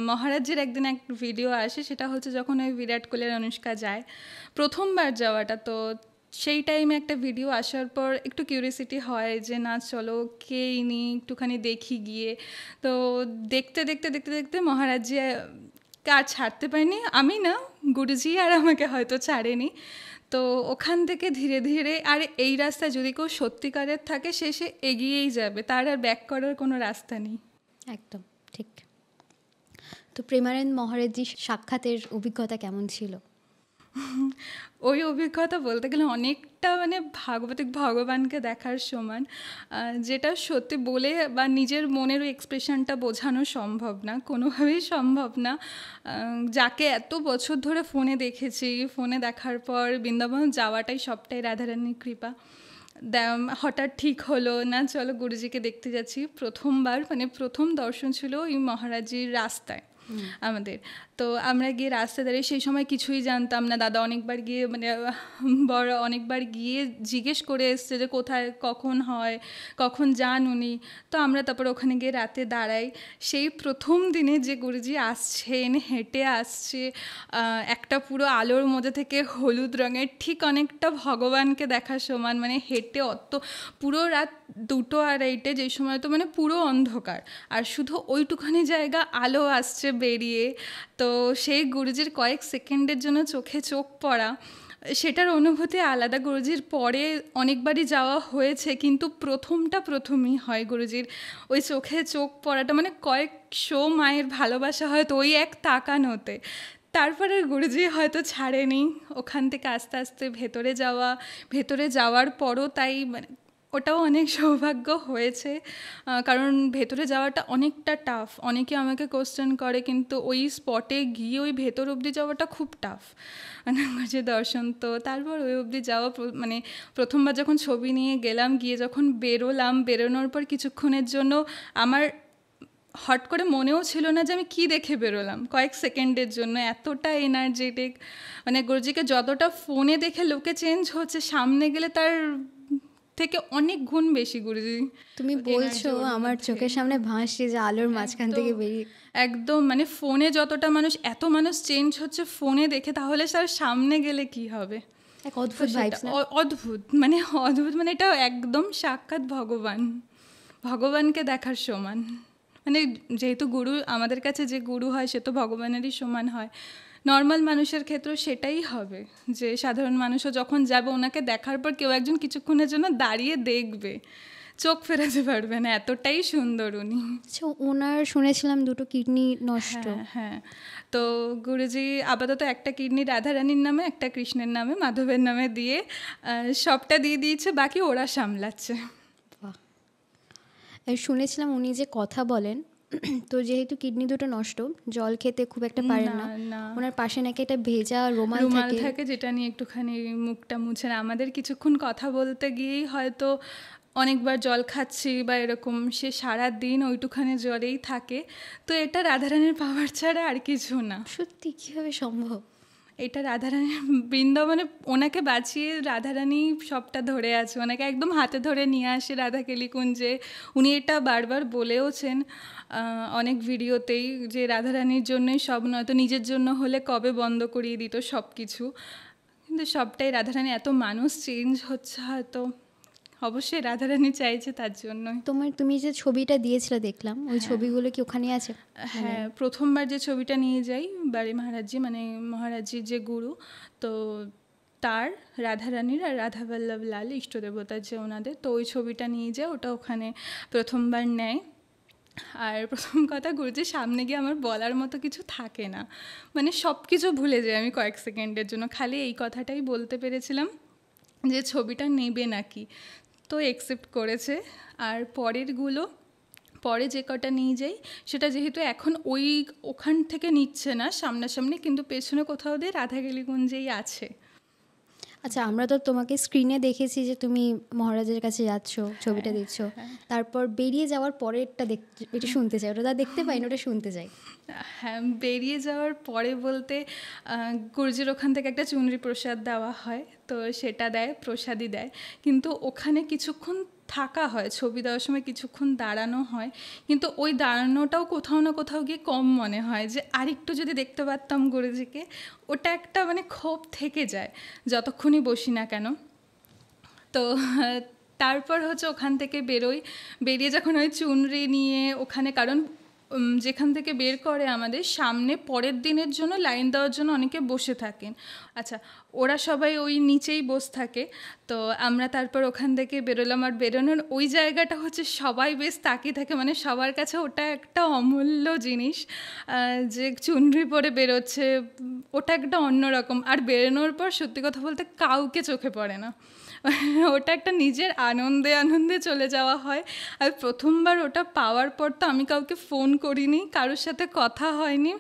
মহারাজের একদিন এক ভিডিও আসে, সেটা হচ্ছে যখন ওই বিরাট কোহলি আর অনুষ্কা যায় প্রথমবার যাওয়াটা, তো সেই টাইমে একটা ভিডিও আসার পর একটু কিউরিয়াসিটি হয় যে না চলো কে ইনি, একটুখানি দেখি গিয়ে। তো দেখতে দেখতে দেখতে দেখতে মহারাজজি আর ছাড়তে পারিনি, আমি না, গুরুজি আর আমাকে হয়তো ছাড়েনি। তো ওখান থেকে ধীরে ধীরে, আর এই রাস্তায় যদি কেউ সত্যিকারের থাকে সে এগিয়েই যাবে, তার আর ব্যাক করার কোনো রাস্তা নেই। একদম ঠিক। তো প্রেমানন্দ মহারাজজির সাক্ষাতের অভিজ্ঞতা কেমন ছিল? ওই অভিজ্ঞতা বলতে গেলে অনেকটা মানে ভাগবতিক ভগবানকে দেখার সমান, যেটা সত্যি বলে বা নিজের মনের ওই এক্সপ্রেশনটা বোঝানো সম্ভব না, কোনোভাবেই সম্ভব না। যাকে এত বছর ধরে ফোনে দেখেছি, ফোনে দেখার পর বৃন্দাবন যাওয়াটাই সবটাই রাধারানীর কৃপা, হঠাৎ ঠিক হলো না চলো গুরুজিকে দেখতে যাচ্ছি। প্রথমবার মানে প্রথম দর্শন ছিল ওই মহারাজজির রাস্তায় আমাদের। তো আমরা গিয়ে রাস্তায় দাঁড়িয়ে, সেই সময় কিছুই জানতাম না, দাদা অনেকবার গিয়ে মানে বড় অনেকবার গিয়ে জিজ্ঞেস করে এসছে যে কোথায় কখন হয়, কখন যান উনি। তো আমরা তারপর ওখানে গিয়ে রাতে দাঁড়াই। সেই প্রথম দিনে যে গুরুজি আসছেন, হেঁটে আসছে একটা পুরো আলোর মধ্যে থেকে, হলুদ রঙের, ঠিক অনেকটা ভগবানকে দেখার সমান, মানে হেঁটে অত পুরো রাত 2-2:30 যে সময় তো মানে পুরো অন্ধকার, আর শুধু ওইটুখানি জায়গা আলো আসছে বেরিয়ে। তো সেই গুরুজির কয়েক সেকেন্ডের জন্য চোখে চোখ পড়া, সেটার অনুভূতি আলাদা। গুরুজির পরে অনেকবারই যাওয়া হয়েছে, কিন্তু প্রথমই হয় গুরুজির ওই চোখে চোখ পড়াটা, মানে কয়েকশো মায়ের ভালোবাসা হয়তো ওই এক তাকানোতে। তারপরে গুরুজি হয়তো ছাড়েনি, ওখান থেকে আস্তে আস্তে ভেতরে যাওয়ার পরও তাই মানে ওটাও অনেক সৌভাগ্য হয়েছে, কারণ ভেতরে যাওয়াটা অনেকটা টাফ। অনেকে আমাকে কোশ্চেন করে, কিন্তু ওই স্পটে গিয়ে ওই ভেতর অবধি যাওয়াটা খুব টাফ, মানে যে দর্শন। তো তারপর ওই অবধি যাওয়া, মানে প্রথমবার যখন ছবি নিয়ে গেলাম, গিয়ে যখন বেরোনোর পর কিছুক্ষণের জন্য আমার হট করে মনেও ছিল না যে আমি কি দেখে বেরোলাম, কয়েক সেকেন্ডের জন্য এতটা এনার্জেটিক। মানে গুরুজিকে যতটা ফোনে দেখে লোকে চেঞ্জ হচ্ছে, সামনে গেলে তার থেকে অনেক গুণ বেশি গুরুজি। তুমি বলছো আমার চোখের সামনে ভাসছে যে আলোর মাঝখান থেকে বেরিয়ে, একদম মানে ফোনে যতটা এত মানুষ চেঞ্জ হচ্ছে ফোনে দেখে, তাহলে তার সামনে গেলে কি হবে। এক অদ্ভুত ভাইবস না? অদ্ভুত মানে অদ্ভুত মানে এটা একদম সাক্ষাৎ ভগবানকে দেখার সমান। মানে যেহেতু গুরু আমাদের কাছে যে গুরু হয় সে তো ভগবানেরই সমান হয়, নর্মাল মানুষের ক্ষেত্রেও সেটাই হবে, যে সাধারণ মানুষও যখন যাবে ওনাকে দেখার পর কেউ একজন কিছুক্ষণের জন্য দাঁড়িয়ে দেখবে, চোখ ফেরাতে পারবে না, এতটাই সুন্দর উনি। আচ্ছা, ওনার শুনেছিলাম দুটো কিডনি নষ্ট। হ্যাঁ, তো গুরুজি আপাতত একটা কিডনি রাধারানীর নামে, একটা কৃষ্ণের নামে, মাধবের নামে দিয়ে সবটা দিয়ে দিয়েছে, বাকি ওরা সামলাচ্ছে। শুনেছিলাম উনি যে কথা বলেন, তো যেহেতু কিডনি দুটো নষ্ট, জল খেতে খুব একটা পারেন না, ওনার পাশে নাকি একটা ভেজা রুমাল থাকে যেটা নিয়ে একটুখানি মুখটা মুছে, আমাদের কিছুক্ষণ কথা বলতে গিয়েই হয়তো অনেকবার জল খাচ্ছি বা এরকম, সে সারাদিন ওইটুখানি জ্বরেই থাকে। তো এটা রাধারানীর পাওয়ার ছাড়া আর কিছু না। সত্যি কীভাবে সম্ভব? এটা রাধারানীর, বৃন্দাবনে ওনাকে বাঁচিয়ে রাধারানী সবটা ধরে আছে, ওনাকে একদম হাতে ধরে নিয়ে আসে রাধাকেলি কুঞ্জে। উনি এটা বারবার বলেওছেন অনেক ভিডিওতেই, যে রাধারানীর জন্যই সব, নয়তো নিজের জন্য হলে কবে বন্ধ করিয়ে দিত সব কিছু। কিন্তু সবটাই রাধারানী, এত মানুষ চেঞ্জ হচ্ছে হয়তো অবশ্যই রাধারানী চাইছে তার জন্য। তুমি যে ছবিটা দিয়েছিলে দেখলাম, ওই ছবিগুলো কি ওখানে আছে? হ্যাঁ, প্রথমবার যে ছবিটা নিয়ে যাই বাড়ি মহারাজজি, মানে মহারাজজির যে গুরু, তো তার রাধারানীর আর রাধাবল্লভ লাল ইষ্টদেবতার যে ওনাদের, তো ওই ছবিটা নিয়ে যায়, ওটা ওখানে প্রথমবার নেয়। আর প্রথম কথা, গুরুজির সামনে গিয়ে আমার বলার মতো কিছু থাকে না, মানে সব কিছু ভুলে যাই আমি কয়েক সেকেন্ডের জন্য, খালি এই কথাটাই বলতে পেরেছিলাম যে ছবিটা নেবে নাকি, তো অ্যাকসেপ্ট করেছে। আর পরে যে কটা নিয়ে যাই, সেটা যেহেতু এখন ওখান থেকে নিচ্ছে না সামনাসামনি, কিন্তু পেছনে কোথাও দিয়ে রাধাকেলি কুঞ্জেই আছে। আচ্ছা, আমরা তো তোমাকে স্ক্রিনে দেখেছি যে তুমি মহারাজের কাছে যাচ্ছ, ছবিটা দিচ্ছ, তারপর বেরিয়ে যাওয়ার পরেরটা এটা শুনতে চাই, ওটা দেখতে পাই না, ওটা শুনতে চাই। হ্যাঁ, বেরিয়ে যাওয়ার পরে বলতে গুরুজির ওখান থেকে একটা চুনরি প্রসাদ দেওয়া হয়, তো সেটা দেয়, প্রসাদই দেয়, কিন্তু ওখানে কিছুক্ষণ থাকা হয়, ছবি দেওয়ার সময় কিছুক্ষণ দাঁড়ানো হয়, কিন্তু ওই দাঁড়ানোটাও কোথাও না কোথাও গিয়ে কম মনে হয়, যে আরেকটু যদি দেখতে পারতাম গুরুজিকে, ওটা একটা মানে ক্ষোভ থেকে যায় যতক্ষণই বসি না কেন। তো তারপর হচ্ছে ওখান থেকে বেরিয়ে যখন ওই চুনরি নিয়ে ওখানে, কারণ যেখান থেকে বের করে আমাদের সামনে পরের দিনের জন্য লাইন দেওয়ার জন্য অনেকে বসে থাকেন। আচ্ছা, ওরা সবাই ওই নিচেই বসে থাকে, তো আমরা তারপর ওখান থেকে বেরোলাম, আর বেরোনোর ওই জায়গাটা হচ্ছে সবাই বেশ তাকিয়ে থাকে, মানে সবার কাছে ওটা একটা অমূল্য জিনিস, যে চুনরি পরে বেরোচ্ছে, ওটা একটা অন্যরকম। আর বেরোনোর পর সত্যি কথা বলতে কাউকে চোখে পড়ে না, ওটা একটা নিজের আনন্দে চলে যাওয়া হয়। আর প্রথমবার ওটা পাওয়ার পর তো আমি কাউকে ফোন করিনি, কারোর সাথে কথা হয়নি,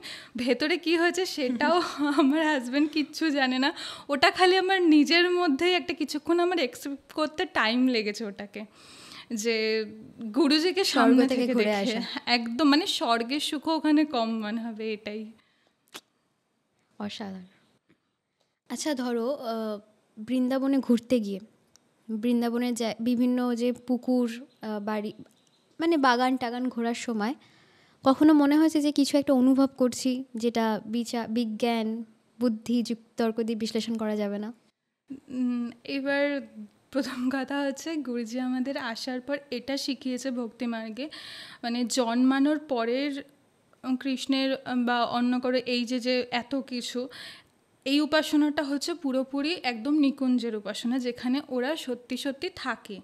ভেতরে কি হয়েছে সেটাও আমার হাজব্যান্ড কিচ্ছু জানে না, ওটা খালি আমার নিজের মধ্যেই একটা কিছুক্ষণ আমার অ্যাকসেপ্ট করতে টাইম লেগেছে ওটাকে, যে গুরুজিকে সামনে থেকে দেখে একদম মানে স্বর্গের সুখ ওখানে কম মনে হবে, এটাই অসাধারণ। আচ্ছা, ধরো বৃন্দাবনে ঘুরতে গিয়ে, বৃন্দাবনের বিভিন্ন যে পুকুর, বাড়ি, মানে বাগান টাগান ঘোরার সময় কখনো মনে হয়েছে যে কিছু একটা অনুভব করছি যেটা বিজ্ঞান বুদ্ধি যুক্তর্ক দিয়ে বিশ্লেষণ করা যাবে না? এবার প্রথম কথা হচ্ছে, গুরুজি আমাদের আসার পর এটা শিখিয়েছে ভক্তিমার্গে, মানে জন্মানোর পরের কৃষ্ণের বা অন্য করে এই যে এত কিছু, এই উপাসনাটা হচ্ছে পুরোপুরি একদম নিকুঞ্জের উপাসনা, যেখানে ওরা সত্যি সত্যি থাকে,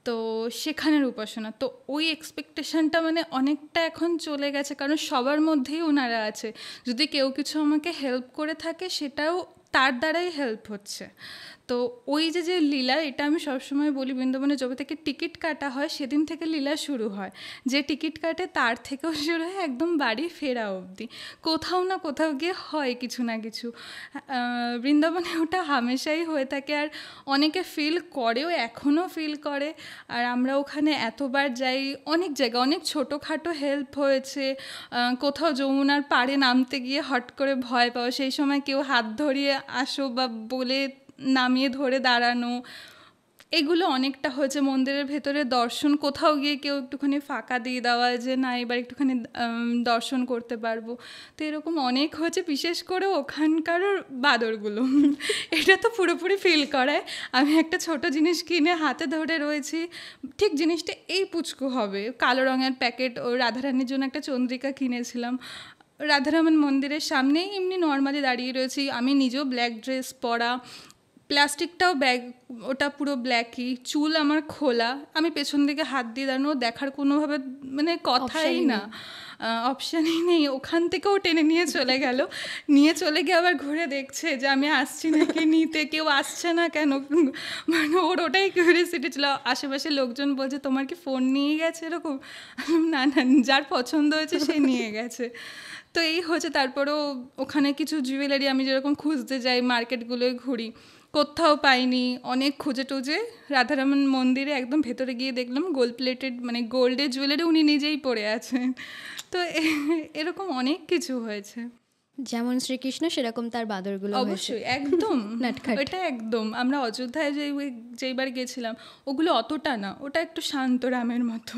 তো সেখানের উপাসনা। তো ওই এক্সপেকটেশনটা মানে অনেকটা এখন চলে গেছে, কারণ সবার মধ্যেই ওনারা আছে, যদি কেউ কিছু আমাকে হেল্প করে থাকে সেটাও তার দ্বারাই হেল্প হচ্ছে। তো ওই যে লীলা, এটা আমি সবসময় বলি, বৃন্দাবনে যবে থেকে টিকিট কাটা হয় সেদিন থেকে লীলা শুরু হয়, যে টিকিট কাটে তার থেকেও শুরু হয় একদম বাড়ি ফেরা অবধি, কোথাও না কোথাও গিয়ে হয় কিছু না কিছু। বৃন্দাবনে ওটা হামেশাই হয়ে থাকে, আর অনেকে ফিল করেও, এখনও ফিল করে। আর আমরা ওখানে এতবার যাই, অনেক জায়গায় অনেক ছোটোখাটো হেল্প হয়েছে, কোথাও যমুনার পাড়ে নামতে গিয়ে হট করে ভয় পাওয়া, সেই সময় কেউ হাত ধরিয়ে আসো বা বলে নামিয়ে ধরে দাঁড়ানো, এগুলো অনেকটা হয়েছে মন্দিরের ভেতরে দর্শন, কোথাও গিয়ে কেউ একটুখানি ফাঁকা দিয়ে দেওয়া যে না এবার একটুখানি দর্শন করতে পারবো, তো এরকম অনেক হয়েছে। বিশেষ করে ওখানকার বাদরগুলো এটা তো পুরোপুরি ফিল করায়। আমি একটা ছোট জিনিস কিনে হাতে ধরে রয়েছি, ঠিক জিনিসটা এই পুচকু হবে, কালো রঙের প্যাকেট। ও রাধারানীর জন্য একটা চন্দ্রিকা কিনেছিলাম, রাধারমণ মন্দিরের সামনেই এমনি নর্মালি দাঁড়িয়ে রয়েছি, আমি নিজেও ব্ল্যাক ড্রেস পরা, প্লাস্টিকটাও ব্যাগ ওটা পুরো ব্ল্যাকই, চুল আমার খোলা, আমি পেছন দিকে হাত দিয়ে দাঁড়ানো, দেখার কোনোভাবে মানে কথাই না, অপশানই নেই। ওখান থেকেও টেনে নিয়ে চলে গেল, নিয়ে চলে গিয়ে আবার ঘুরে দেখছে যে আমি আসছি নাকি নিতে, কেউ আসছে না কেন, মানে ওর ওটাই কিউরিয়াসিটি ছিল। আশেপাশে লোকজন বলছে তোমার কি ফোন নিয়ে গেছে এরকম, না না যার পছন্দ হয়েছে সে নিয়ে গেছে। তো এই হচ্ছে। তারপরেও ওখানে কিছু জুয়েলারি আমি যেরকম খুঁজতে যাই, মার্কেটগুলোয় ঘুরি, কোথাও পাইনি, অনেক খুঁজে টুজে রাধারমণ মন্দিরে একদম ভেতরে গিয়ে দেখলাম গোল্ড প্লেটেড মানে গোল্ডের জুয়েলারি উনি নিজেই পরে আছেন। তো এরকম অনেক কিছু হয়েছে। যেমন শ্রীকৃষ্ণ সেরকম তার বাদরগুলো অবশ্যই, একদম ওটা একদম। আমরা অযোধ্যায় যেইবার গেছিলাম ওগুলো অতটা না, ওটা একটু শান্ত রামের মতো,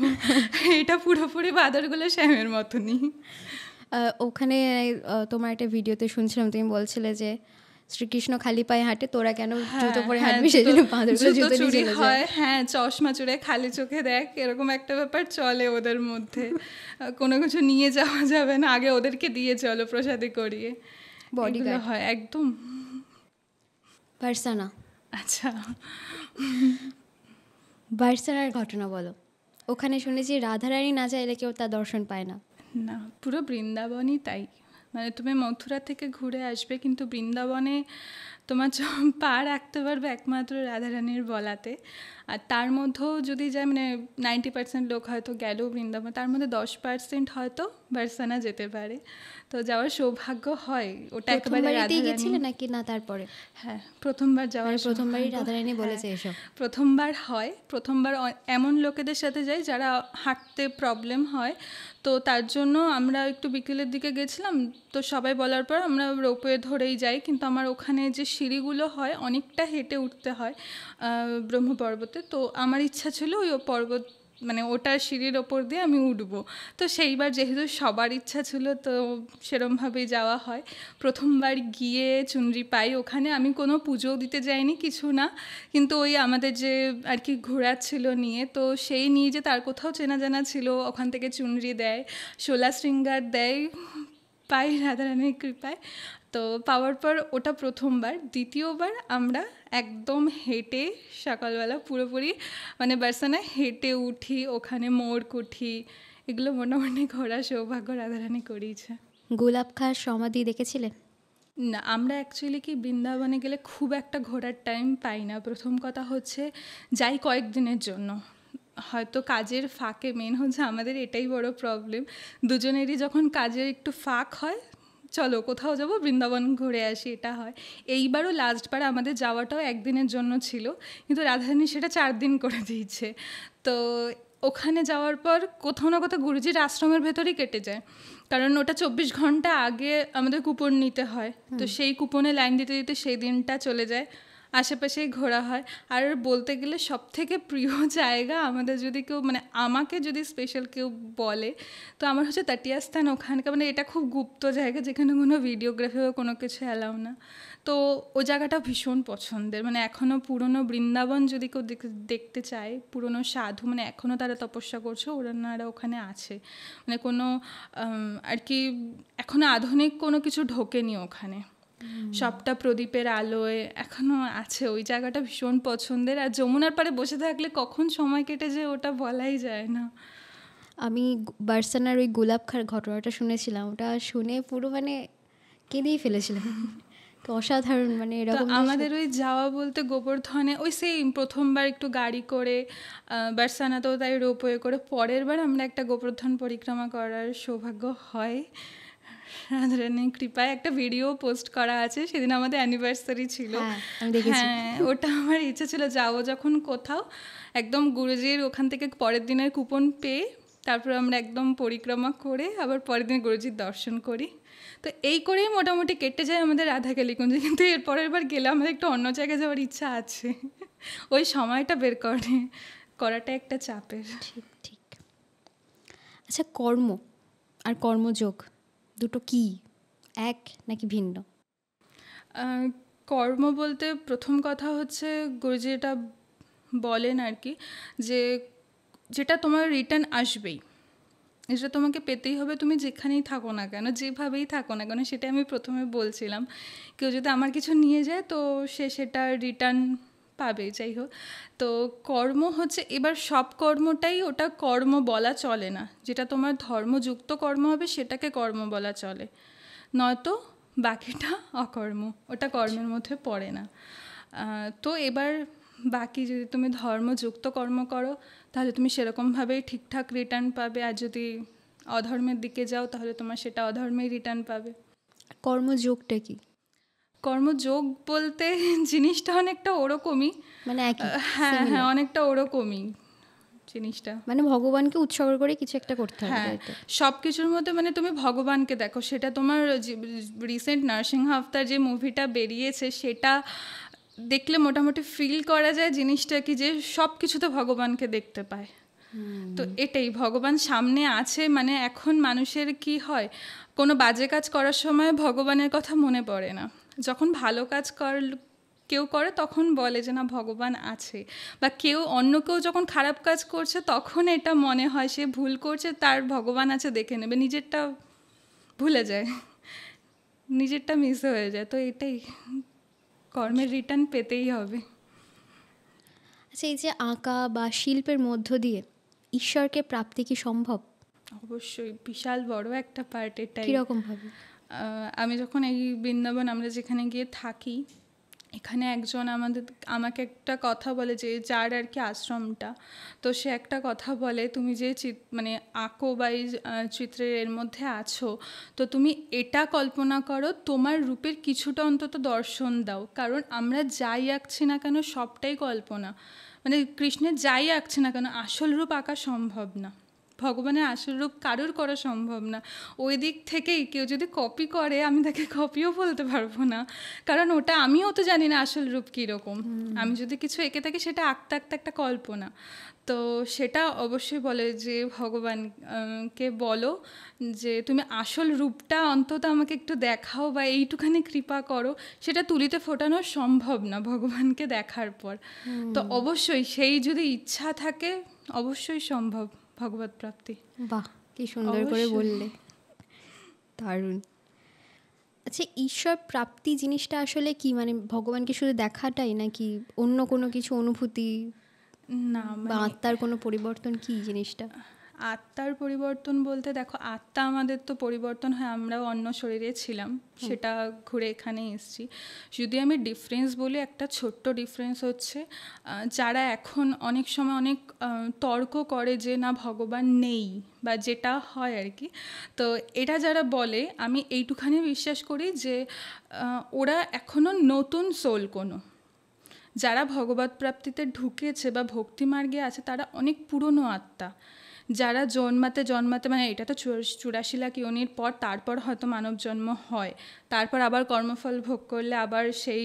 এটা পুরোপুরি বাদরগুলো শ্যামের মতনই। ওখানে তোমার একটা ভিডিওতে শুনছিলাম তুমি বলছিলে যে শ্রীকৃষ্ণ খালি পায়ে হাঁটে, তোরা কেন জুতো পরে হাঁটবি, সেজন্য বাঁদরগুলো জুতো চুরি হয়। হ্যাঁ, চশমা চুরে খালি চোখে দেখ, এরকম একটা ব্যাপার চলে ওদের মধ্যে। কোনো কিছু নিয়ে যাওয়া যাবে না, আগে ওদেরকে দিয়ে চলো প্রসাদে করিয়ে, বডিগার্ড হয় একদম। বার্সানা, আচ্ছা বার্সানার ঘটনা বলো। ওখানে শুনেছি রাধারানী না চাইলে কেউ তার দর্শন পায় না। না, পুরো বৃন্দাবনই তাই। মানে তুমি মথুরা থেকে ঘুরে আসবে কিন্তু বৃন্দাবনে তোমার পা রাখতে পারবে একমাত্র রাধারানীর বলাতে। আর তার মধ্যেও যদি যায় মানে 90% লোক হয়তো গেলেও বৃন্দাবন, তার মধ্যে 10% হয়তো বার্সানা যেতে পারে। তো যাওয়ার সৌভাগ্য হয়। ওটা একেবারে গেছিলে নাকি না তারপরে? হ্যাঁ, প্রথমবার যাওয়ার, প্রথমবারই রাধারানী বলেছে এসব। প্রথমবার হয়, প্রথমবার এমন লোকেদের সাথে যাই যারা হাঁটতে প্রবলেম হয়, তো তার জন্য আমরা একটু বিকেলের দিকে গেছিলাম। তো সবাই বলার পর আমরা রোপওয়ে ধরেই যাই, কিন্তু আমার ওখানে যে সিঁড়িগুলো হয় অনেকটা হেঁটে উঠতে হয় ব্রহ্ম পর্বতে। তো আমার ইচ্ছা ছিল ওই পর্বত মানে ওটার সিঁড়ির ওপর দিয়ে আমি উঠবো। তো সেইবার যেহেতু সবার ইচ্ছা ছিল তো সেরমভাবেই যাওয়া হয়। প্রথমবার গিয়ে চুনরি পাই ওখানে, আমি কোনো পুজোও দিতে যাইনি, কিছু না, কিন্তু ওই আমাদের যে আর কি ঘোরাচ্ছিল নিয়ে, তো সেই নিয়ে যে তার কোথাও চেনা জানা ছিল, ওখান থেকে চুনরি দেয়, শোলা শৃঙ্গার দেয়, পাই রাধারানীর কৃপায়। তো পাওয়ার পর ওটা প্রথমবার। দ্বিতীয়বার আমরা একদম হেঁটে সকালবেলা পুরোপুরি মানে বার্সানায় হেঁটে উঠি, ওখানে মোড় কুঠি, এগুলো মোটামুটি ঘোরা সৌভাগ্য রাধারানী করিয়েছে। গোলাপ খাঁর সমাধি দেখেছিলেন? না, আমরা অ্যাকচুয়ালি কি বৃন্দাবনে গেলে খুব একটা ঘোরার টাইম পাই না। প্রথম কথা হচ্ছে যাই কয়েকদিনের জন্য, হয়তো কাজের ফাঁকে, মেন হচ্ছে আমাদের এটাই বড় প্রবলেম, দুজনেরই যখন কাজের একটু ফাঁক হয় চলো কোথাও যাবো বৃন্দাবন ঘুরে আসি, এটা হয়। এইবারও লাস্টবার আমাদের যাওয়াটাও একদিনের জন্য ছিল, কিন্তু রাধারানী সেটা 4 দিন করে দিয়েছে। তো ওখানে যাওয়ার পর কোথাও না কোথাও গুরুজির আশ্রমের ভেতরেই কেটে যায়, কারণ ওটা 24 ঘন্টা আগে আমাদের কুপন নিতে হয়। তো সেই কুপনে লাইন দিতে দিতে সেই দিনটা চলে যায়, আশেপাশেই ঘোরা হয়। আর বলতে গেলে সবথেকে প্রিয় জায়গা আমাদের, যদি কেউ মানে আমাকে যদি স্পেশাল কেউ বলে তো আমার হচ্ছে তাটিয়া স্থান। ওখানকার মানে এটা খুব গুপ্ত জায়গা, যেখানে কোনো ভিডিওগ্রাফি বা কোনো কিছু অ্যালাউ না। তো ওই জায়গাটা ভীষণ পছন্দের। মানে এখনও পুরনো বৃন্দাবন যদি কেউ দেখতে চায়, পুরনো সাধু মানে এখনও তারা তপস্যা করছে, ওনারা ওখানে আছে। মানে কোনো আর কি এখনও আধুনিক কোনো কিছু ঢোকেনি ওখানে, সবটা প্রদীপের আলোয় এখনও আছে। ওই জায়গাটা ভীষণ পছন্দের। আর যমুনার পাড়ে বসে থাকলে কখন সময় কেটে যায় ওটা বলাই যায় না। আমি বার্সানার ওই গোলাপ খাঁর ঘটনাটা শুনেছিলাম, ওটা শুনে পুরো মানে কেঁদেই ফেলেছিলাম। অসাধারণ, মানে এরকম। আমাদের ওই যাওয়া বলতে গোবর্ধনে ওই সেম প্রথমবার একটু গাড়ি করে, বার্সানাতেও তাই রোপওয়ে করে, পরের বার আমরা একটা গোবর্ধন পরিক্রমা করার সৌভাগ্য হয় রাধারানীর কৃপায়। একটা ভিডিও পোস্ট করা আছে, সেদিন আমাদের অ্যানিভার্সারি ছিল। হ্যাঁ, ওটা আমার ইচ্ছে ছিল যাবো যখন কোথাও একদম গুরুজির ওখান থেকে পরের দিনের কুপন পেয়ে তারপর আমরা একদম পরিক্রমা করে আবার পরের দিন গুরুজির দর্শন করি। তো এই করেই মোটামুটি কেটে যায় আমাদের রাধাকালীকুঞ্জে। কিন্তু এর পরের বার গেলে আমাদের একটু অন্য জায়গায় যাওয়ার ইচ্ছা আছে, ওই সময়টা বের করাটা একটা চাপের। ঠিক ঠিক। আচ্ছা, কর্ম আর কর্মযোগ দুটো কি এক নাকি ভিন্ন? কর্ম বলতে প্রথম কথা হচ্ছে গুরুজি এটা বলেন আর কি, যে যেটা তোমার রিটার্ন আসবেই, এটা তোমাকে পেতেই হবে, তুমি যেখানেই থাকো না কেন, যেভাবেই থাকো না কেন। সেটা আমি প্রথমে বলছিলাম, কেউ যদি আমার কিছু নিয়ে যায় তো সে সেটা রিটার্ন পাবে, যাই হোক। তো কর্ম হচ্ছে, এবার সব কর্মটাই ওটা কর্ম বলা চলে না। যেটা তোমার ধর্মযুক্ত কর্ম হবে সেটাকে কর্ম বলা চলে, নয়তো বাকিটা অকর্ম, ওটা কর্মের মধ্যে পড়ে না। তো এবার বাকি যদি তুমি ধর্মযুক্ত কর্ম করো তাহলে তুমি সেরকমভাবেই ঠিকঠাক রিটার্ন পাবে, আর যদি অধর্মের দিকে যাও তাহলে তোমার সেটা অধর্মেই রিটার্ন পাবে। কর্মযোগটা কি? কর্মযোগ বলতে জিনিসটা অনেকটা ওরকমই, মানে একই? হ্যাঁ হ্যাঁ, অনেকটা ওরকমই জিনিসটা। মানে ভগবানকে উৎসর্গ করে কিছু একটা করতে হবে। হ্যাঁ, সব কিছুর মধ্যে মানে তুমি ভগবানকে দেখো। সেটা তোমার রিসেন্ট নার্সিংহ আফতার যে মুভিটা বেরিয়েছে সেটা দেখলে মোটামুটি ফিল করা যায় জিনিসটা কি, যে সব কিছুতে ভগবানকে দেখতে পায়। তো এটাই, ভগবান সামনে আছে। মানে এখন মানুষের কি হয়, কোনো বাজে কাজ করার সময় ভগবানের কথা মনে পড়ে না, যখন ভালো কাজ কেউ করে তখন বলে যে না ভগবান আছে। বা অন্য কেউ যখন খারাপ কাজ করছে তখন এটা মনে হয় সে ভুল করছে, তার ভগবান আছে দেখে নেবে, নিজেরটা ভুলে যায়, নিজেরটা মিস হয়ে যায়। তো এটাই, কর্মের রিটার্ন পেতেই হবে। আচ্ছা, এই যে আঁকা বা শিল্পের মধ্য দিয়ে ঈশ্বরকে প্রাপ্তি কি সম্ভব? অবশ্যই, বিশাল বড় একটা পার্ট এটাই। কীরকম ভাবে? আমি যখন এই বৃন্দাবন আমরা যেখানে গিয়ে থাকি, এখানে একজন আমাকে একটা কথা বলে, যে যার আর কি আশ্রমটা, তো সে একটা কথা বলে, তুমি যে মানে আঁকো বা এই চিত্রের এর মধ্যে আছো, তো তুমি এটা কল্পনা করো তোমার রূপের কিছুটা অন্তত দর্শন দাও, কারণ আমরা যাই আঁকছি না কেন সবটাই কল্পনা। মানে কৃষ্ণের যাই আঁকছি না কেন আসল রূপ আঁকা সম্ভব না, ভগবানের আসল রূপ কারোর করা সম্ভব না। ওই দিক থেকেই কেউ যদি কপি করে আমি তাকে কপিও বলতে পারবো না, কারণ ওটা আমিও তো জানি না আসল রূপ কীরকম। আমি যদি কিছু এঁকে থাকি সেটা আঁকতে আঁকতে একটা কল্পনা। তো সেটা অবশ্যই বলে যে ভগবানকে বলো যে তুমি আসল রূপটা অন্তত আমাকে একটু দেখাও বা এইটুখানি কৃপা করো। সেটা তুলিতে ফোটানো সম্ভব না ভগবানকে দেখার পর। তো অবশ্যই সেই যদি ইচ্ছা থাকে অবশ্যই সম্ভব ভগবত প্রাপ্তি। বাহ, কি সুন্দর করে বললে, দারুণ। আচ্ছা, ঈশ্বর প্রাপ্তি জিনিসটা আসলে কি? মানে ভগবানকে শুধু দেখাটাই নাকি অন্য কোনো কিছু অনুভূতি না, বা আত্মার কোনো পরিবর্তন কি জিনিসটা? আত্মার পরিবর্তন বলতে দেখো, আত্মা আমাদের তো পরিবর্তন হয়, আমরাও অন্য শরীরে ছিলাম, সেটা ঘুরে এখানে এসেছি। যদি আমি ডিফারেন্স বলি, একটা ছোট্ট ডিফারেন্স হচ্ছে, যারা এখন অনেক সময় অনেক তর্ক করে যে না ভগবান নেই বা যেটা হয় আর কি, তো এটা যারা বলে আমি এইটুখানি বিশ্বাস করি যে ওরা এখনও নতুন সোল কোনো। যারা ভগবত প্রাপ্তিতে ঢুকেছে বা ভক্তিমার্গে আছে তারা অনেক পুরনো আত্মা, যারা জন্মাতে জন্মাতে মানে এটা তো 84 লাখ ইয়োনির পর তারপর হয়তো মানব জন্ম হয়, তারপর আবার কর্মফল ভোগ করলে আবার সেই